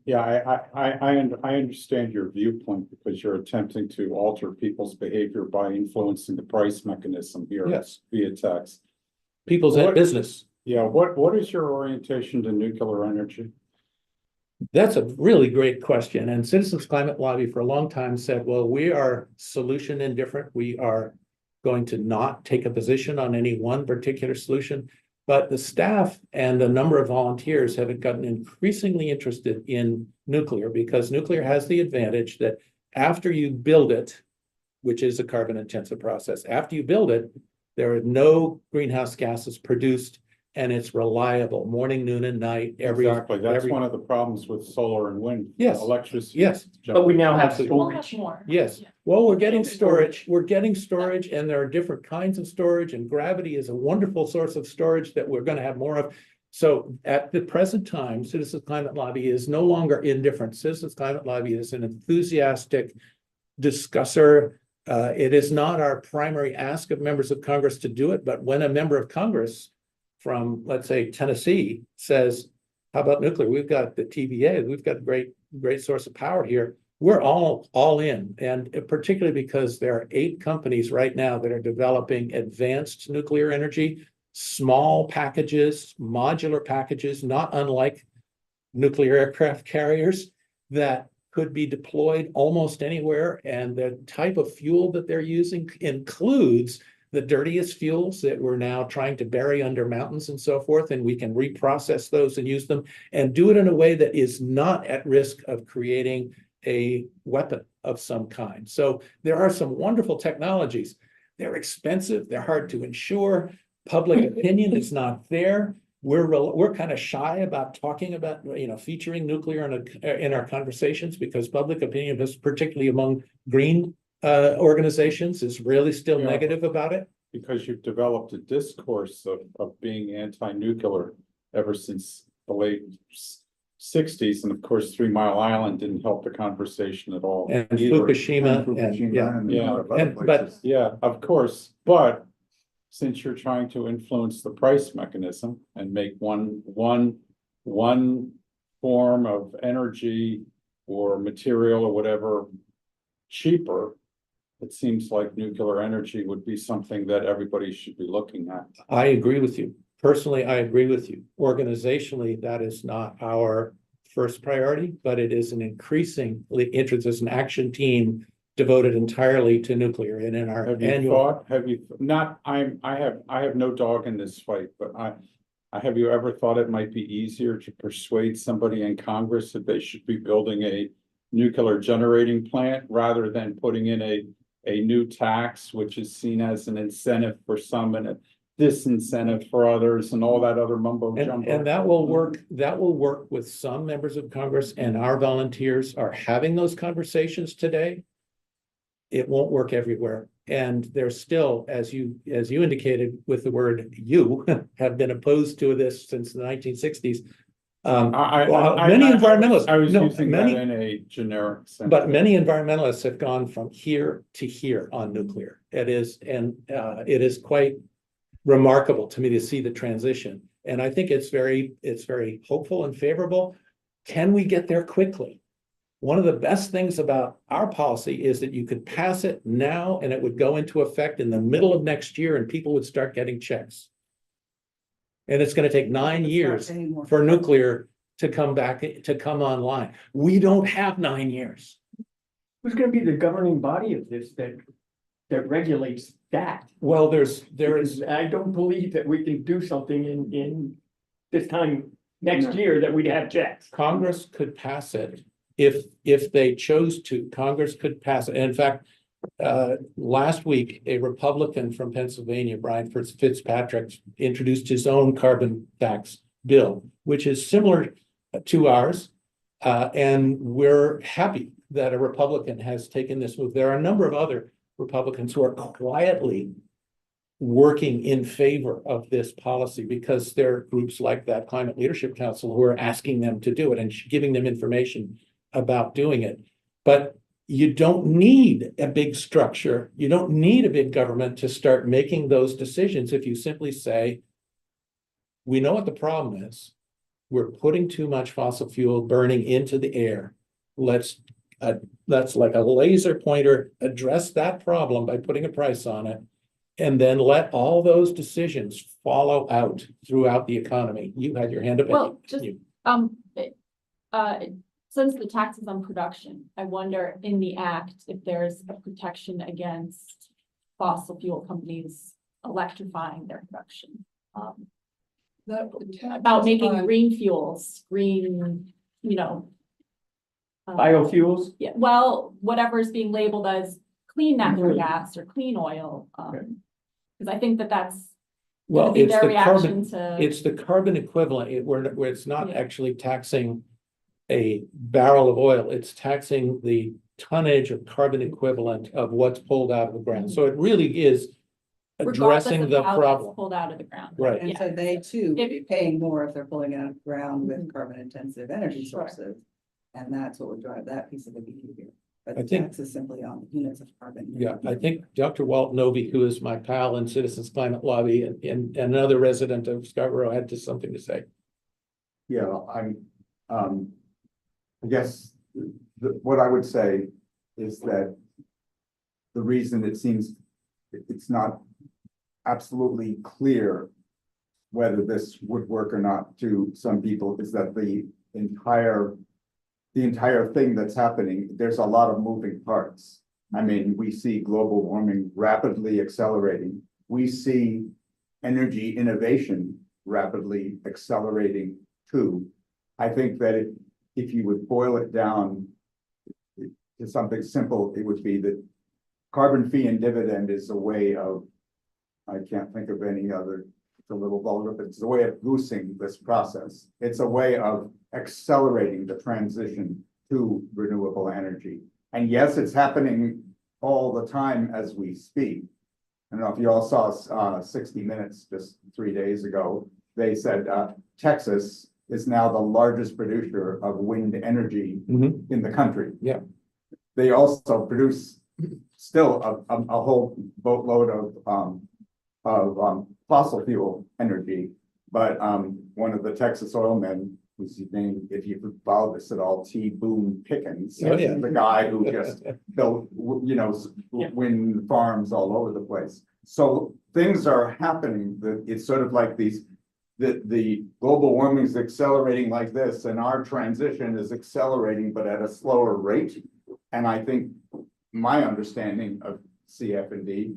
Yeah, I understand your viewpoint because you're attempting to alter people's behavior by influencing the price mechanism here. Yes. Via tax. People's in What- business. Yeah, what is your orientation to nuclear energy? That's a really great question. And Citizens Climate Lobby for a long time said, well, we are solution indifferent. We are going to not take a position on any one particular solution. But the staff and a number of volunteers have gotten increasingly interested in nuclear because nuclear has the advantage that after you build it, which is a carbon intensive process, after you build it, there are no greenhouse gases produced and it's reliable morning, noon and night, Exactly, that's every- one of the problems with solar and wind. Yes. Electricity. Yes. But we now have Absolutely. We'll have storage. more. Yes, Yeah. well, we're getting storage and there are different kinds of storage and gravity is a wonderful source of storage that we're gonna have more of. So at the present time, Citizens Climate Lobby is no longer indifferent. Citizens Climate Lobby is an enthusiastic discusser. It is not our primary ask of members of Congress to do it, but when a member of Congress from, let's say, Tennessee says, how about nuclear? We've got the TVA, we've got a great source of power here. We're all in, and particularly because there are 8 companies right now that are developing advanced nuclear energy, small packages, modular packages, not unlike nuclear aircraft carriers that could be deployed almost anywhere. And the type of fuel that they're using includes the dirtiest fuels that we're now trying to bury under mountains and so forth. And we can reprocess those and use them and do it in a way that is not at risk of creating a weapon of some kind. So there are some wonderful technologies. They're expensive, they're hard to insure. Public opinion is not there. We're kind of shy about talking about, featuring nuclear in our conversations because public opinion, particularly among green organizations, is really still Yeah. negative about it. Because you've developed a discourse of being anti-nuclear ever since the late 60s, and of course, 3 Mile Island didn't help the conversation at all. And either. Fukushima, Yeah, of course, but since you're trying to influence the price mechanism and make one form of energy or material or whatever cheaper, it seems like nuclear energy would be something that everybody should be looking at. I agree with you. Personally, I agree with you. Organizationally, that is not our first priority, but it is an increasingly interest. There's an action team devoted entirely to nuclear and in our Have you annual. thought, have you, not, I have no dog in this fight, but have you ever thought it might be easier to persuade somebody in Congress that they should be building a nuclear generating plant rather than putting in a new tax, which is seen as an incentive for some and a disincentive for others and all that other mumbo jumbo? And that will work with some members of Congress, and our volunteers are having those conversations today. It won't work everywhere. And there's still, as you indicated with the word "you," have been opposed to this since the 1960s. Many environmentalists. I was no, using many, that in a generic sense. but many environmentalists have gone from here to here on nuclear. It is quite remarkable to me to see the transition. And I think it's very hopeful and favorable. Can we get there quickly? One of the best things about our policy is that you could pass it now and it would go into effect in the middle of next year and people would start getting checks. And it's going to take 9 years for nuclear to come online. We don't have 9 years. Who's gonna be the governing body of this that regulates that? Well, there is, Because I don't believe that we can do something in this time next year that we'd have checks. Congress could pass it if they chose to. Congress could pass it. And in fact, last week, a Republican from Pennsylvania, Brian Fitzpatrick, introduced his own carbon tax bill, which is similar to ours. And we're happy that a Republican has taken this move. There are a number of other Republicans who are quietly working in favor of this policy because there are groups like that Climate Leadership Council who are asking them to do it and giving them information about doing it. But you don't need a big structure. You don't need a big government to start making those decisions if you simply say, we know what the problem is. We're putting too much fossil fuel burning into the air. Let's like a laser pointer address that problem by putting a price on it, and then let all those decisions follow out throughout the economy. You had your hand up. Well, just, since the tax is on production, I wonder in the act if there's a protection against fossil fuel companies electrifying their production. about making green fuels, green, you know. Biofuels? Yeah, well, whatever is being labeled as clean natural gas or clean oil, because I think that that's Well, gonna be it's their the reaction carbon, to. it's the carbon equivalent, where it's not Yeah. actually taxing a barrel of oil, it's taxing the tonnage of carbon equivalent of what's pulled out of the ground. So it really is Regardless addressing of the how that's problem. pulled out of the ground. Right. And Yeah. so they too would If- be paying more if they're pulling it out of the ground with Mhm. carbon intensive energy Sure. sources. And that's what would drive that piece of the behavior. But I the think- tax is simply on the units of carbon. Yeah, I think Dr. Walt Novy, who is my pal in Citizens Climate Lobby and another resident of Scarborough had just something to say. Yeah, I guess what I would say is that the reason it seems it's not absolutely clear whether this would work or not to some people is that the entire thing that's happening, there's a lot of moving parts. I mean, we see global warming rapidly accelerating. We see energy innovation rapidly accelerating too. I think that if you would boil it down to something simple, it would be that carbon fee and dividend is a way of, I can't think of any other, it's a little vulgar, but it's a way of goosing this process. It's a way of accelerating the transition to renewable energy. And yes, it's happening all the time as we speak. I don't know if you all saw 60 Minutes just 3 days ago. They said Texas is now the largest producer of wind energy in the country. Yeah. They also produce still a whole boatload of fossil fuel energy. But one of the Texas oil men, whose name, if you follow this at all, T. Boone Pickens, Oh, yeah. the guy who just built, wind farms all over the place. So things are happening that it's sort of like the global warming is accelerating like this, and our transition is accelerating, but at a slower rate. And I think my understanding of CF&D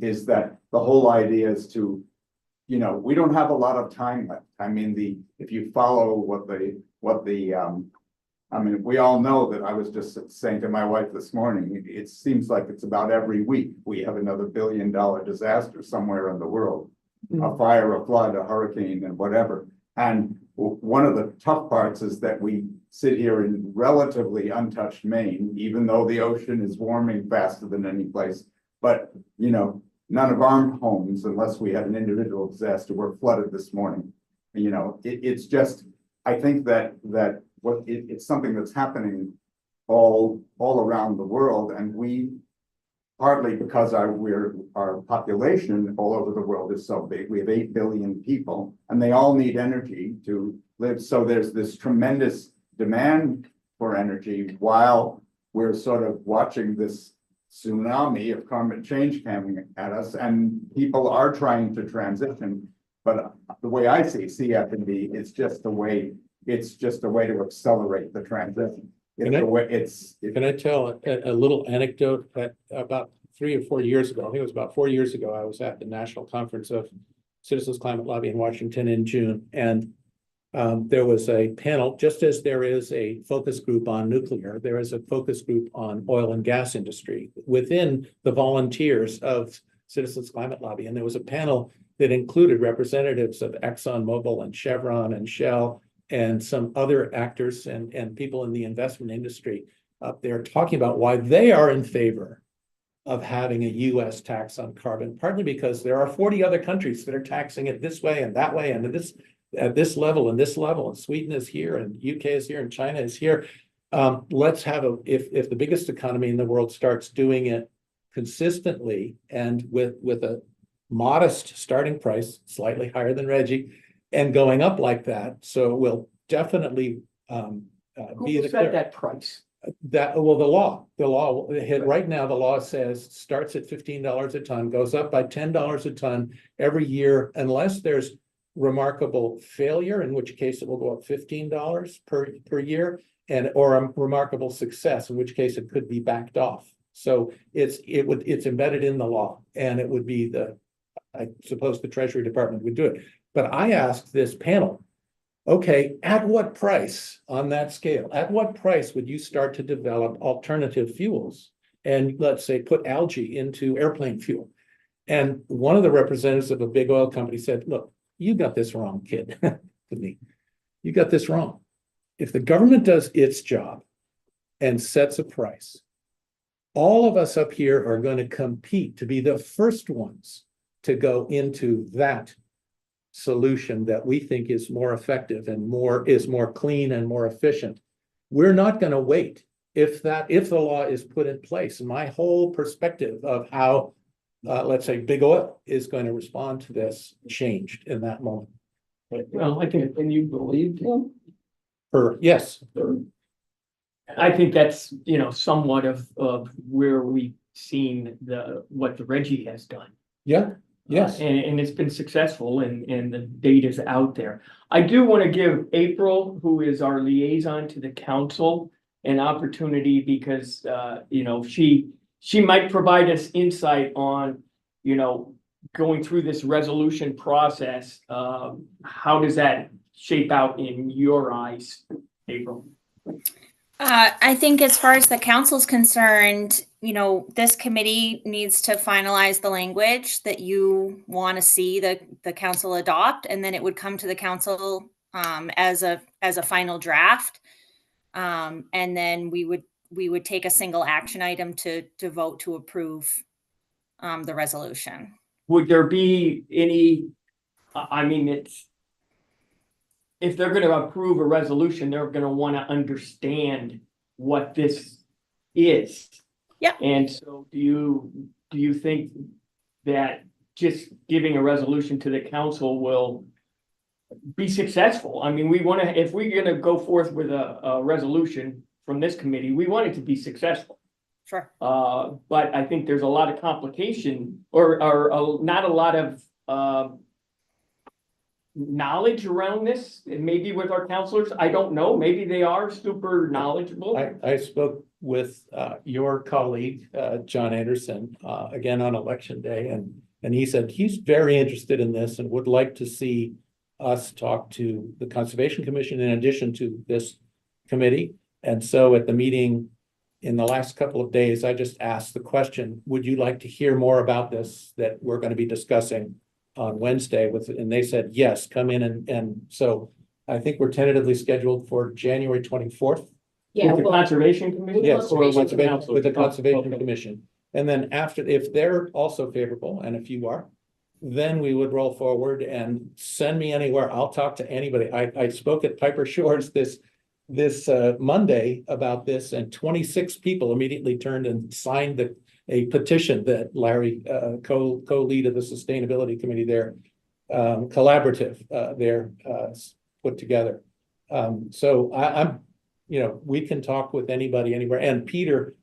is that the whole idea is to, we don't have a lot of time left. I mean, if you follow I mean, we all know that I was just saying to my wife this morning, it seems like it's about every week we have another $1 billion disaster somewhere in the world. A fire, a flood, a hurricane, and whatever. And one of the tough parts is that we sit here in relatively untouched Maine, even though the ocean is warming faster than any place. But, none of our homes, unless we had an individual disaster, were flooded this morning. It's just, I think that it's something that's happening all around the world, and we, partly because our population all over the world is so big, we have 8 billion people, and they all need energy to live. So there's this tremendous demand for energy while we're sort of watching this tsunami of climate change coming at us, and people are trying to transition. But the way I see CF&D, it's just a way to accelerate the transition. Can I tell a little anecdote that about 3 or 4 years ago, I think it was about 4 years ago, I was at the National Conference of Citizens Climate Lobby in Washington in June. And there was a panel, just as there is a focus group on nuclear, there is a focus group on oil and gas industry within the volunteers of Citizens Climate Lobby. And there was a panel that included representatives of ExxonMobil and Chevron and Shell and some other actors and people in the investment industry up there talking about why they are in favor of having a US tax on carbon, partly because there are 40 other countries that are taxing it this way and that way and at this level and this level, and Sweden is here and UK is here and China is here. Let's have if the biggest economy in the world starts doing it consistently and with a modest starting price, slightly higher than Reggie, and going up like that, so we'll definitely be Who the set that price? the law right now, the law says starts at $15 a ton, goes up by $10 a ton every year, unless there's remarkable failure, in which case it will go up $15 per year, or a remarkable success, in which case it could be backed off. So it's embedded in the law, and it would be I suppose the Treasury Department would do it. But I asked this panel, okay, at what price on that scale, at what price would you start to develop alternative fuels? And let's say put algae into airplane fuel. And one of the representatives of a big oil company said, look, you got this wrong, kid, to me. You got this wrong. If the government does its job and sets a price, all of us up here are going to compete to be the first ones to go into that solution that we think is more effective and is more clean and more efficient. We're not going to wait if the law is put in place. My whole perspective of how, let's say, big oil is going to respond to this changed in that moment. Well, I think, and you believe him? Yes, I think that's, somewhat of where we've seen what the Reggie has done. yeah, yes. And it's been successful and the data's out there. I do want to give April, who is our liaison to the council, an opportunity because, she might provide us insight on, going through this resolution process. How does that shape out in your eyes, April? I think as far as the council's concerned, this committee needs to finalize the language that you want to see the council adopt, and then it would come to the council as a final draft. And then we would take a single action item to vote to approve the resolution. Would there be any, if they're gonna approve a resolution, they're gonna wanna understand what this is. Yep. And so do you think that just giving a resolution to the council will be successful? I mean, if we're gonna go forth with a resolution from this committee, we want it to be successful. Sure. But I think there's a lot of complication or not a lot of knowledge around this, and maybe with our counselors. I don't know. Maybe they are super knowledgeable. I spoke with your colleague, John Anderson, again on election day, and he said he's very interested in this and would like to see us talk to the Conservation Commission in addition to this committee. And so at the meeting in the last couple of days, I just asked the question, would you like to hear more about this that we're going to be discussing on Wednesday and they said, yes, come in. And so I think we're tentatively scheduled for January 24th. Yeah, With the well, Conservation Commission? Yes, Or with with the council? the Conservation Okay. Commission. And then after, if they're also favorable, and if you are, then we would roll forward and send me anywhere. I'll talk to anybody. I spoke at Piper Shores this Monday about this, and 26 people immediately turned and signed a petition that Larry, co-lead of the Sustainability Committee there, collaborative, put together. So I'm, we can talk with anybody anywhere. And Peter,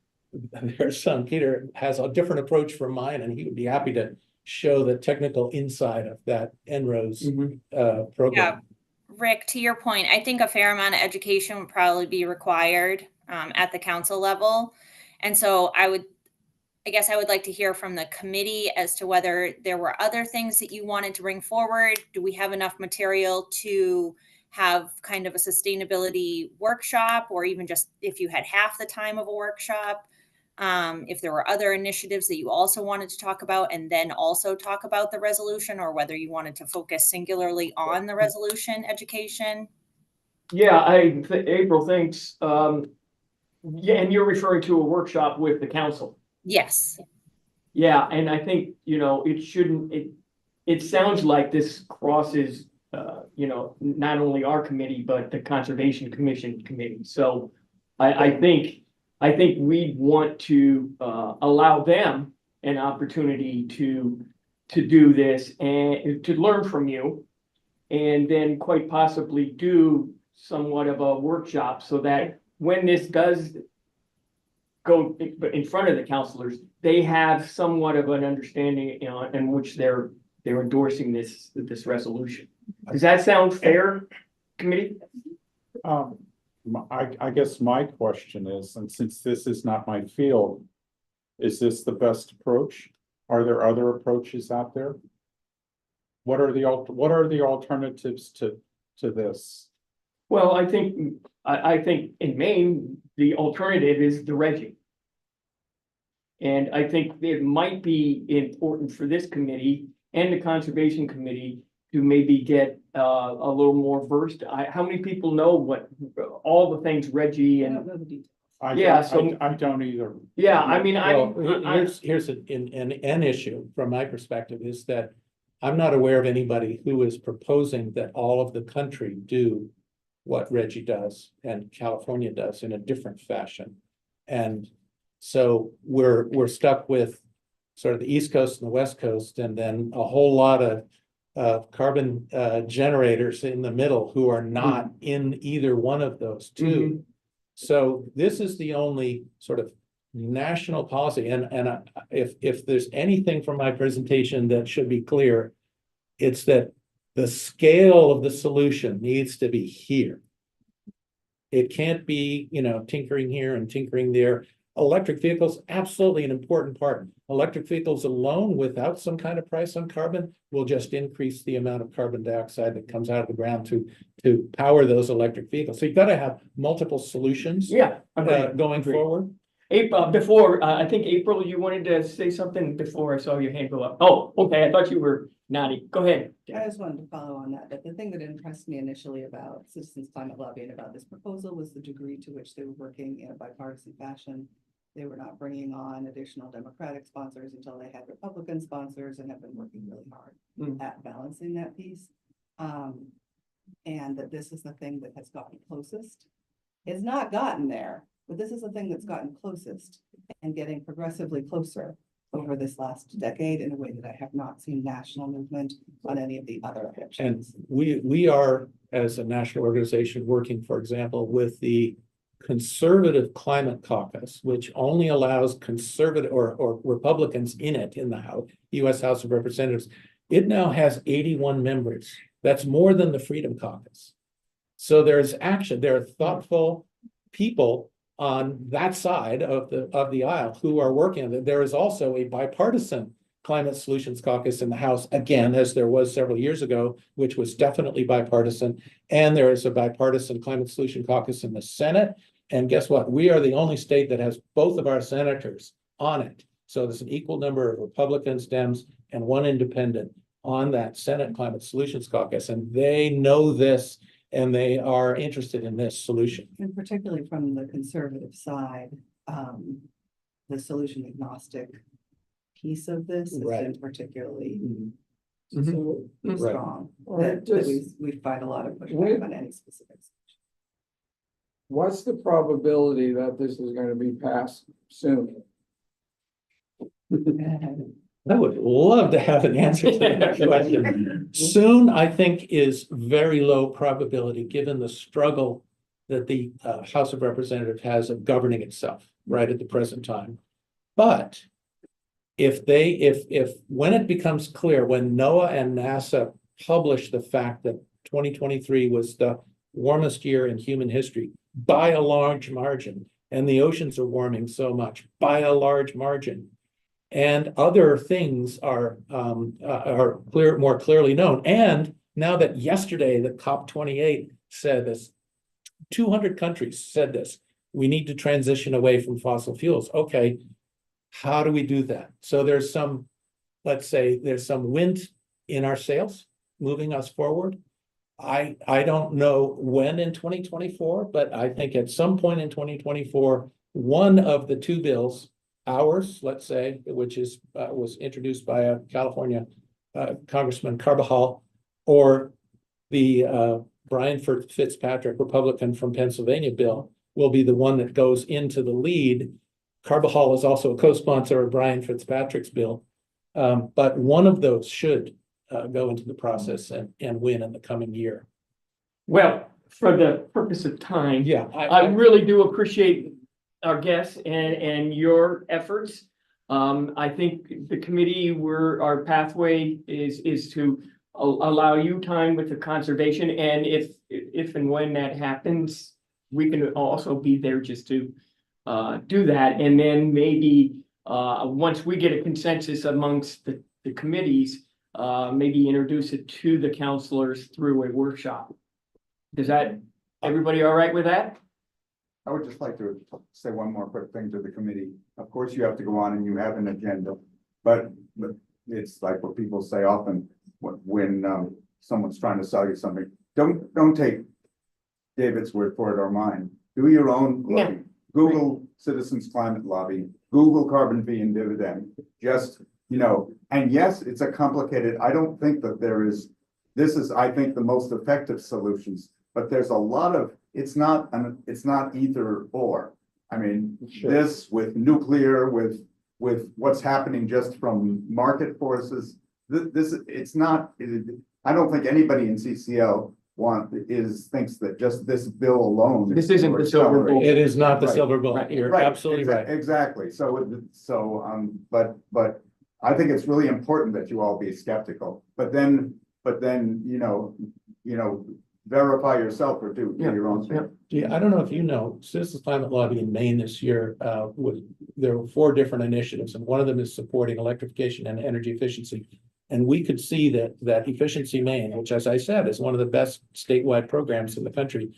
their son, Peter, has a different approach from mine, and he would be happy to show the technical inside of that NROS program. Yeah. Rick, to your point, I think a fair amount of education would probably be required at the council level. And so I guess I would like to hear from the committee as to whether there were other things that you wanted to bring forward. Do we have enough material to have kind of a sustainability workshop, or even just if you had half the time of a workshop? If there were other initiatives that you also wanted to talk about, and then also talk about the resolution, or whether you wanted to focus singularly on the resolution education. Yeah, April, thanks. Yeah, and you're referring to a workshop with the council. Yes. Yeah, and I think, it sounds like this crosses, not only our committee, but the Conservation Commission committee. So I think we want to allow them an opportunity to do this and to learn from you, and then quite possibly do somewhat of a workshop so that when this does go in front of the counselors, they have somewhat of an understanding, in which they're endorsing this resolution. Does that sound fair, committee? I guess my question is, and since this is not my field, is this the best approach? Are there other approaches out there? what are the alternatives to this? Well, I think in Maine, the alternative is the Reggie. And I think it might be important for this committee and the Conservation Committee to maybe get a little more versed. How many people know what all the things Reggie I and, don't know the details. Yeah, so- I don't either. yeah, I mean, Well, I, here's an issue from my perspective is that I'm not aware of anybody who is proposing that all of the country do what Reggie does and California does in a different fashion. And so we're stuck with sort of the East Coast and the West Coast, and then a whole lot of carbon generators in the middle who are not in either one of those two. So this is the only sort of national policy, and if there's anything from my presentation that should be clear, it's that the scale of the solution needs to be here. It can't be, tinkering here and tinkering there. Electric vehicles, absolutely an important part. Electric vehicles alone, without some kind of price on carbon, will just increase the amount of carbon dioxide that comes out of the ground to power those electric vehicles. So you've got to have multiple solutions yeah. agreed. going Agreed. forward. April, I think April, you wanted to say something before I saw your hand go up. Oh, okay, I thought you were nodding. Go ahead. I just wanted to follow on that, but the thing that impressed me initially about Citizens Climate Lobby and about this proposal was the degree to which they were working in a bipartisan fashion. They were not bringing on additional Democratic sponsors until they had Republican sponsors, and have been working really hard at balancing that piece. And that this is the thing that has gotten closest. It's not gotten there, but this is the thing that's gotten closest and getting progressively closer over this last decade in a way that I have not seen national movement on any of the other And options. we are, as a national organization, working, for example, with the Conservative Climate Caucus, which only allows conservative or Republicans in it in the House, US House of Representatives. It now has 81 members. That's more than the Freedom Caucus. So there's action. There are thoughtful people on that side of the aisle who are working on it. There is also a bipartisan Climate Solutions Caucus in the House, again, as there was several years ago, which was definitely bipartisan. And there is a bipartisan Climate Solution Caucus in the Senate. And guess what? We are the only state that has both of our senators on it. So there's an equal number of Republicans, Dems, and one independent on that Senate Climate Solutions Caucus. And they know this, and they are interested in this solution. And particularly from the conservative side, the solution agnostic piece of this has Right. been particularly So, strong. All right, That just- we fight a lot of Wait. pushback on any specifics. what's the probability that this is gonna be passed soon? I would love to have an answer to that question. Soon, I think, is very low probability, given the struggle that the House of Representatives has of governing itself right at the present time. But if when it becomes clear, when NOAA and NASA publish the fact that 2023 was the warmest year in human history by a large margin, and the oceans are warming so much by a large margin, and other things are more clearly known. And now that yesterday, the COP28 said this, 200 countries said this, we need to transition away from fossil fuels. Okay, how do we do that? So there's some, let's say, there's some wind in our sails moving us forward. I don't know when in 2024, but I think at some point in 2024, one of the two bills, ours, let's say, which is was introduced by a California Congressman Carbajal, or the Brian Fitzpatrick, Republican from Pennsylvania bill, will be the one that goes into the lead. Carbajal is also a co-sponsor of Brian Fitzpatrick's bill, but one of those should go into the process and win in the coming year. Well, for the purpose of time, Yeah, I really do appreciate our guests and your efforts. I think the committee, our pathway is to allow you time with the conservation, and if and when that happens, we can also be there just to do that. And then maybe once we get a consensus amongst the committees, maybe introduce it to the counselors through a workshop. Is that, everybody all right with that? I would just like to say one more quick thing to the committee. Of course, you have to go on and you have an agenda, but it's like what people say often when someone's trying to sell you something. Don't take David's word for it or mine. Do your own looking. Google Citizens Climate Lobby, Google carbon fee and dividend. Just, and yes, it's a complicated, I don't think that this is, I think, the most effective solutions, but there's a lot of, it's not either or. I mean, this with nuclear, with what's happening just from market forces, it's not, I don't think anybody in CCL thinks that just this bill alone. This isn't the silver bullet. It is not the Right. silver bullet. Right. You're absolutely right. Exactly. But I think it's really important that you all be skeptical, but then, verify yourself or do your own thing. Yeah, I don't know if you know, Citizens Climate Lobby in Maine this year, there were 4 different initiatives, and one of them is supporting electrification and energy efficiency. And we could see that Efficiency Maine, which, as I said, is one of the best statewide programs in the country,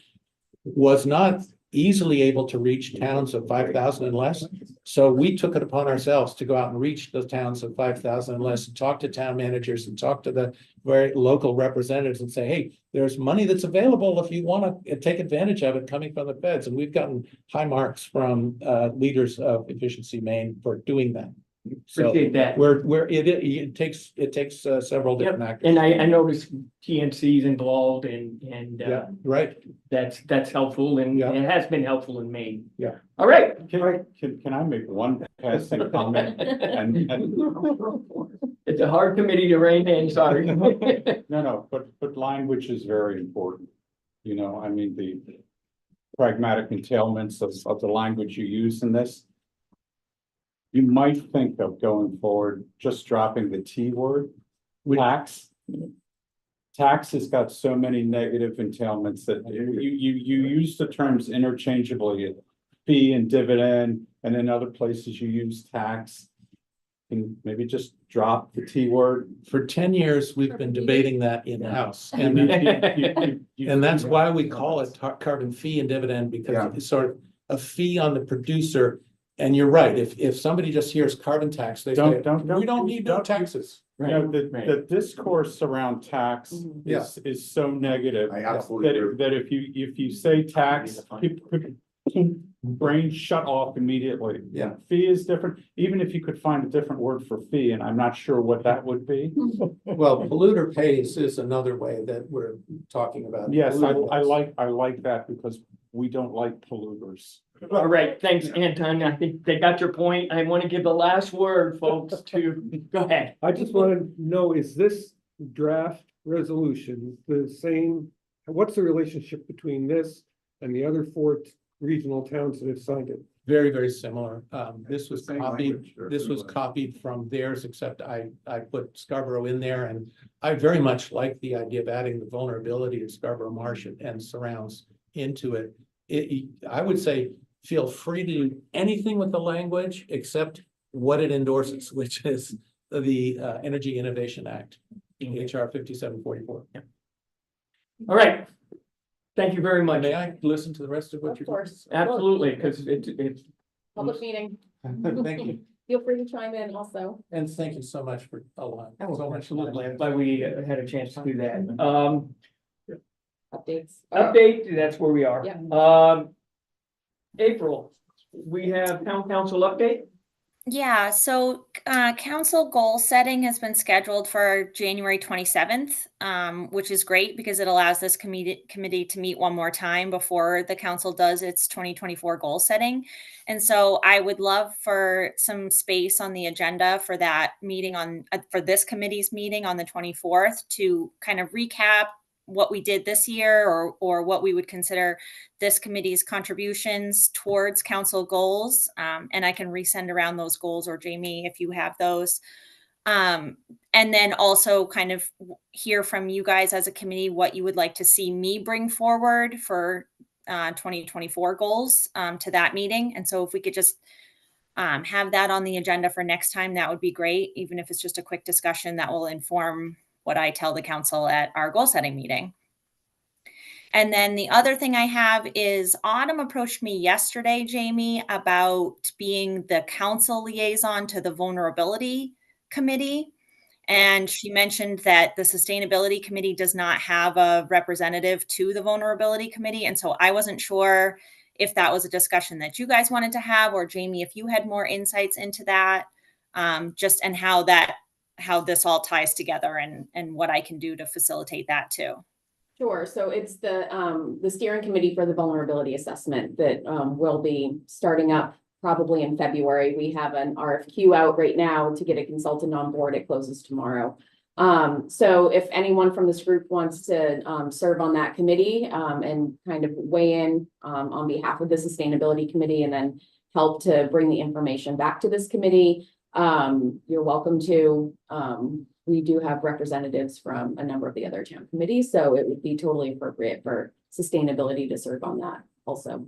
was not easily able to reach towns of 5,000 and less. So we took it upon ourselves to go out and reach those towns of 5,000 and less, and talk to town managers and talk to the very local representatives and say, hey, there's money that's available if you want to take advantage of it coming from the feds. And we've gotten high marks from leaders of Efficiency Maine for doing that. So Appreciate that. it takes several different actors. And I noticed TNC is involved and Yeah, right. that's helpful and Yeah. it has been helpful in Maine. Yeah. All right. Can I make one passing comment? And It's a hard committee to rein in, sorry. no, but language is very important. I mean, the pragmatic entailments of the language you use in this. You might think of going forward, just dropping the T word, tax. Tax has got so many negative entailments that you use the terms interchangeably, fee and dividend, and in other places you use tax. And maybe just drop the T word. For 10 years, we've been debating that in-house. And And that's why we call it carbon fee and dividend, because it's sort of a fee on the producer. And you're right, if somebody just hears carbon tax, they say, we don't need no taxes. The discourse around tax is so negative. I absolutely agree. That if you say tax, people brains shut off immediately. Yeah. Fee is different, even if you could find a different word for fee, and I'm not sure what that would be. Well, polluter pays is another way that we're talking about. Yes, I Polluter like that because we don't like polluters. All right, thanks, Anton. I think they got your point. I want to give the last word, folks, go ahead. I just want to know, is this draft resolution the same? What's the relationship between this and the other 4 regional towns that have signed it? Very, very similar. This was Same copied, language, or this was similar. copied from theirs, except I put Scarborough in there, and I very much like the idea of adding the vulnerability of Scarborough Marsh and surrounds into it. I would say, feel free to do anything with the language except what it endorses, which is the Energy Innovation Act, HR 5744. All right. Thank you very much. May I listen to the rest of what Of you're? course. Absolutely, because it's Public meeting. Thank you, Feel free to chime in also. and thank you so much for allowing. so much absolutely, time. I'm glad we had a chance to do that. Updates. Update, that's where we are. Yeah. April, we have town council update. Yeah, so council goal setting has been scheduled for January 27th, which is great because it allows this committee to meet one more time before the council does its 2024 goal setting. And so I would love for some space on the agenda for that meeting for this committee's meeting on the 24th to kind of recap what we did this year or what we would consider this committee's contributions towards council goals. And I can resend around those goals, or Jamie, if you have those. And then also kind of hear from you guys as a committee what you would like to see me bring forward for 2024 goals to that meeting. And so if we could just have that on the agenda for next time, that would be great. Even if it's just a quick discussion that will inform what I tell the council at our goal setting meeting. And then the other thing I have is Autumn approached me yesterday, Jamie, about being the council liaison to the vulnerability committee. And she mentioned that the sustainability committee does not have a representative to the vulnerability committee. And so I wasn't sure if that was a discussion that you guys wanted to have, or Jamie, if you had more insights into that, just and how this all ties together and what I can do to facilitate that too. Sure. So it's the steering committee for the vulnerability assessment that will be starting up probably in February. We have an RFQ out right now to get a consultant on board. It closes tomorrow. So if anyone from this group wants to serve on that committee and kind of weigh in on behalf of the sustainability committee and then help to bring the information back to this committee, you're welcome to. We do have representatives from a number of the other town committees, so it would be totally appropriate for sustainability to serve on that also.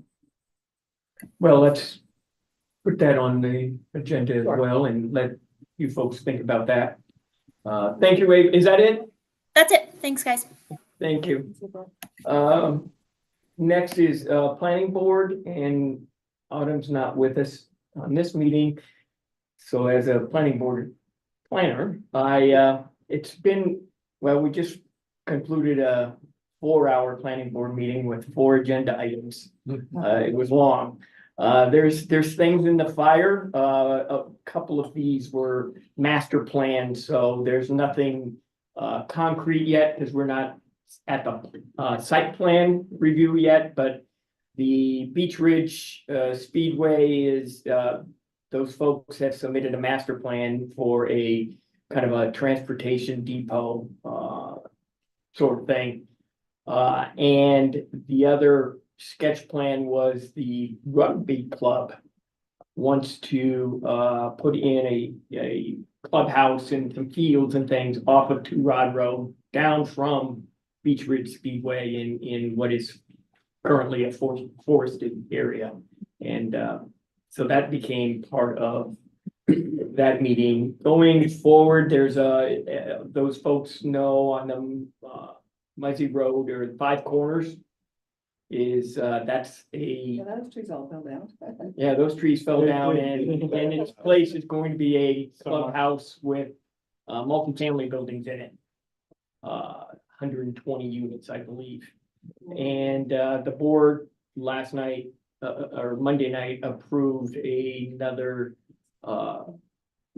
Well, let's put that on the agenda as Sure. well and let you folks think about that. Thank you, Wade. Is that it? That's it. Thanks, guys. Thank you. Next is planning board, and Autumn's not with us on this meeting. So as a planning board planner, it's been, well, we just concluded a 4-hour planning board meeting with 4 agenda items. It was long. There's things in the fire. A couple of these were master plans, so there's nothing concrete yet because we're not at the site plan review yet, but the Beach Ridge Speedway is those folks have submitted a master plan for a kind of a transportation depot sort of thing. And the other sketch plan was the rugby club wants to put in a clubhouse and some fields and things off of Two Rod Road down from Beach Ridge Speedway in what is currently a forested area. And so that became part of that meeting. Going forward, there's those folks know on the Muzzy Road or 5 Corners is that's Yeah, those trees all fell down. those trees fell down and in its place is going to be a clubhouse with multifamily buildings in it. 120 units, I believe. And the board last night or Monday night approved another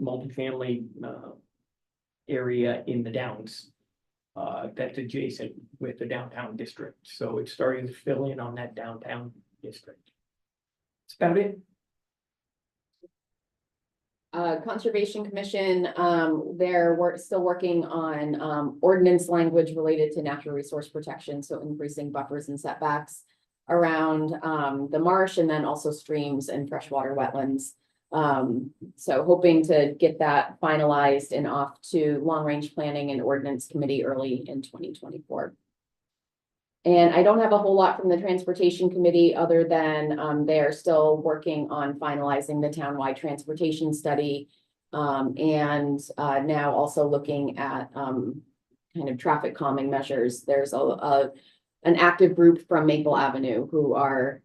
multifamily area in the Downs that's adjacent with the downtown district. So it's starting to fill in on that downtown district. That's about it. Conservation Commission, they're still working on ordinance language related to natural resource protection, so increasing buffers and setbacks around the marsh and then also streams and freshwater wetlands. So hoping to get that finalized and off to long range planning and ordinance committee early in 2024. And I don't have a whole lot from the transportation committee other than they're still working on finalizing the townwide transportation study. And now also looking at kind of traffic calming measures. There's an active group from Maple Avenue who are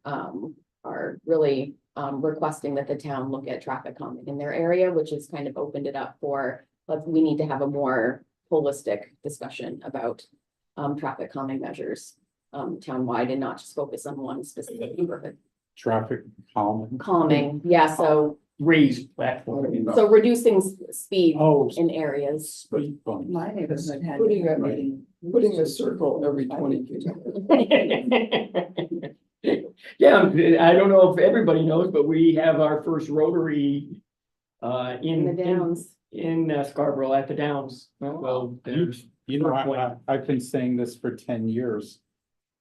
really requesting that the town look at traffic calming in their area, which has kind of opened it up for, we need to have a more holistic discussion about traffic calming measures townwide and not just focus on one specific neighborhood. Traffic calming. Calming, yeah, so Raised platform. reducing speed Oh, in areas. speed bumps. My neighborhood had. Putting a circle every 20 feet. Yeah, I don't know if everybody knows, but we have our first rotary In the Downs. in Scarborough at the Downs. Well, there's You know, I've been saying this for 10 years.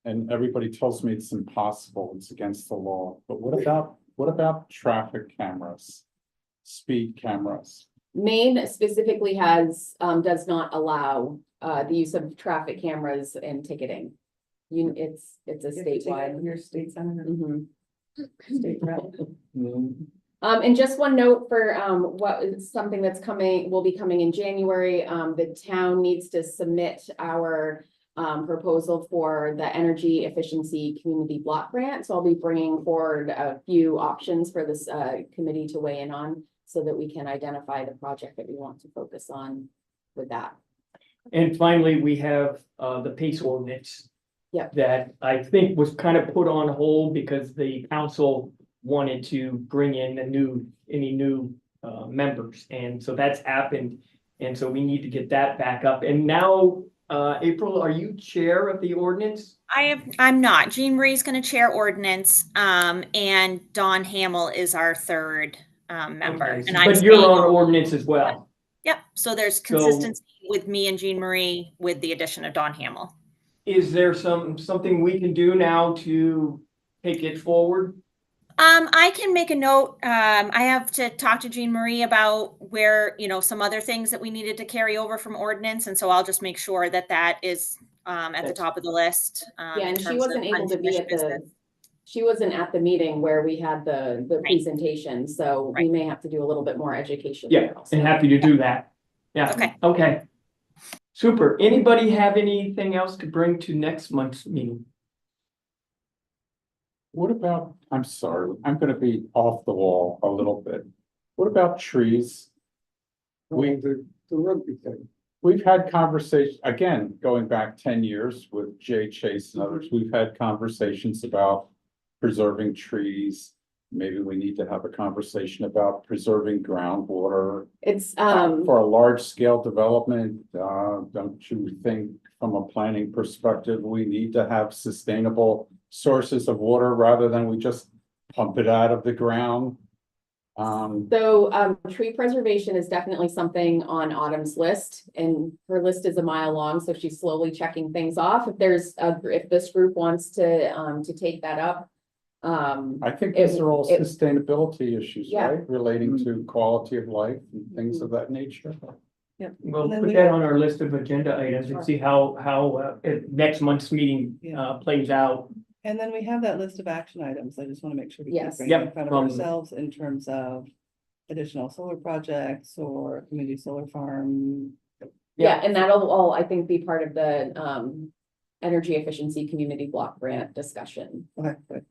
And everybody tells me it's impossible, it's against the law, but what about traffic cameras? Speed cameras? Maine specifically does not allow the use of traffic cameras and ticketing. It's a statewide. Your state senator, Mhm. state rep. And just one note for, what is something that's coming, will be coming in January, the town needs to submit our proposal for the energy efficiency community block grant. So I'll be bringing forward a few options for this, committee to weigh in on so that we can identify the project that we want to focus on with that. And finally, we have the PACE ordinance. Yep. That I think was kind of put on hold because the council wanted to bring in any new members. And so that's happened. And so we need to get that back up. And now, April, are you chair of the ordinance? I'm not. Jean Marie's gonna chair ordinance, and Dawn Hamill is our third member. Okay, And I'm but you're staying on ordinance as well. Yep, so there's consistency with me and Jean Marie with the addition of Dawn Hamill. Is there something we can do now to take it forward? I can make a note. I have to talk to Jean Marie about where, some other things that we needed to carry over from ordinance. And so I'll just make sure that that is at the top of the list. Yeah, in and she terms of wasn't able to be unfinished at the, business. she wasn't at the meeting where we had the Right. presentation, so we Right. may have to do a little bit more education. Yeah, there also. and happy to do that. Yeah. Okay. Okay. Super. Anybody have anything else to bring to next month's meeting? What about, I'm sorry, I'm gonna be off the wall a little bit. What about trees? The rugby thing. We've had conversations, again, going back 10 years with Jay Chase and others, we've had conversations about preserving trees. Maybe we need to have a conversation about preserving groundwater. It's, For a large scale development, don't you think from a planning perspective, we need to have sustainable sources of water rather than we just pump it out of the ground? So, tree preservation is definitely something on Autumn's list, and her list is a mile long, so she's slowly checking things off. If if this group wants to take that up. I think these are all it- sustainability issues, Yeah. right? Relating to quality of life and things of that nature. We'll And then put we that have- on our list of agenda items and see how next month's meeting Yeah. plays out. And then we have that list of action items. I just want to make sure we keep Yes. bringing in Yep, front of from- ourselves in terms of additional solar projects or community solar farm. Yeah, and that'll all, I think, be part of the energy efficiency community block grant discussion, Okay, good.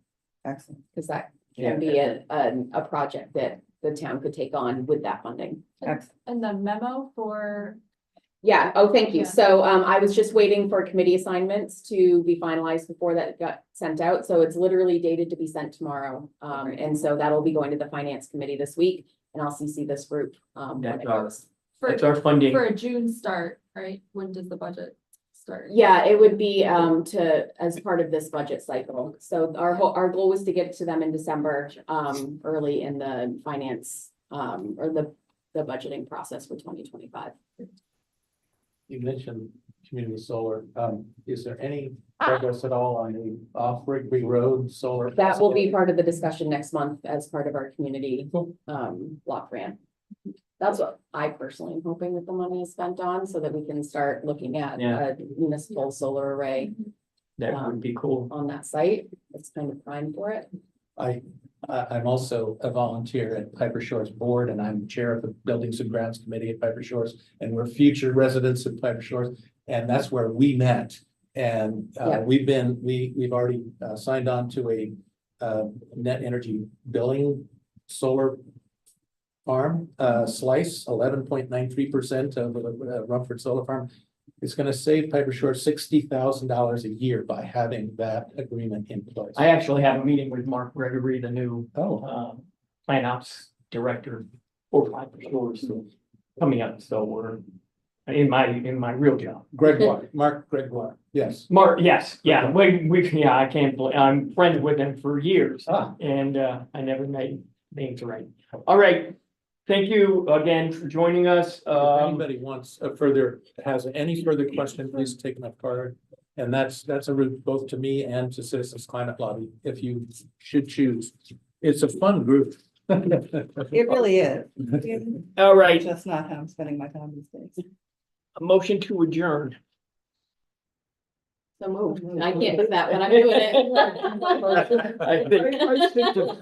Excellent. because that Yeah. can be a project that the town could take on with that funding. Excellent. And the memo for, Yeah, oh, thank you. Yeah. So I was just waiting for committee assignments to be finalized before that got sent out. So it's literally dated to be sent tomorrow. And so that'll be going to the finance committee this week, and I'll CC this group when That's it our- goes. That's for, our funding. for a June start, right? When does the budget start? Yeah, it would be as part of this budget cycle. So our goal was to get it to them in December, early in the finance or the budgeting process for 2025. You mentioned community solar. Is there any progress at all on the off Rigby Road solar? That will be part of the discussion next month as part of our community block grant. That's what I personally am hoping that the money is spent on, so that we can start looking at Yeah. a municipal solar array That would be cool. on that site. It's kind of prime for it. I'm also a volunteer at Piper Shores Board, and I'm chair of the Buildings and Grounds Committee at Piper Shores, and we're future residents of Piper Shores, and that's where we met. And Yeah. we've already signed on to a net energy billing solar farm slice, 11.93% of Rumford Solar Farm. It's gonna save Piper Shores $60,000 a year by having that agreement in place. I actually have a meeting with Mark Gregory, the new Oh, Plant Ops Director for Piper Shores, so coming up, so we're in my real job. Gregoire, Mark Gregoire, yes. Mark, yes, yeah, I can't, I'm friends with him for years, Ah. and I never made names right. All right, thank you again for joining us. If anybody wants has any further question, please take my card. And that's a route both to me and to Citizens Climate Lobby, if you should choose. It's a fun group. It really is. All right, Just not how I'm spending my time these days. a motion to adjourn. So moved. I can't do that when I'm doing it. I think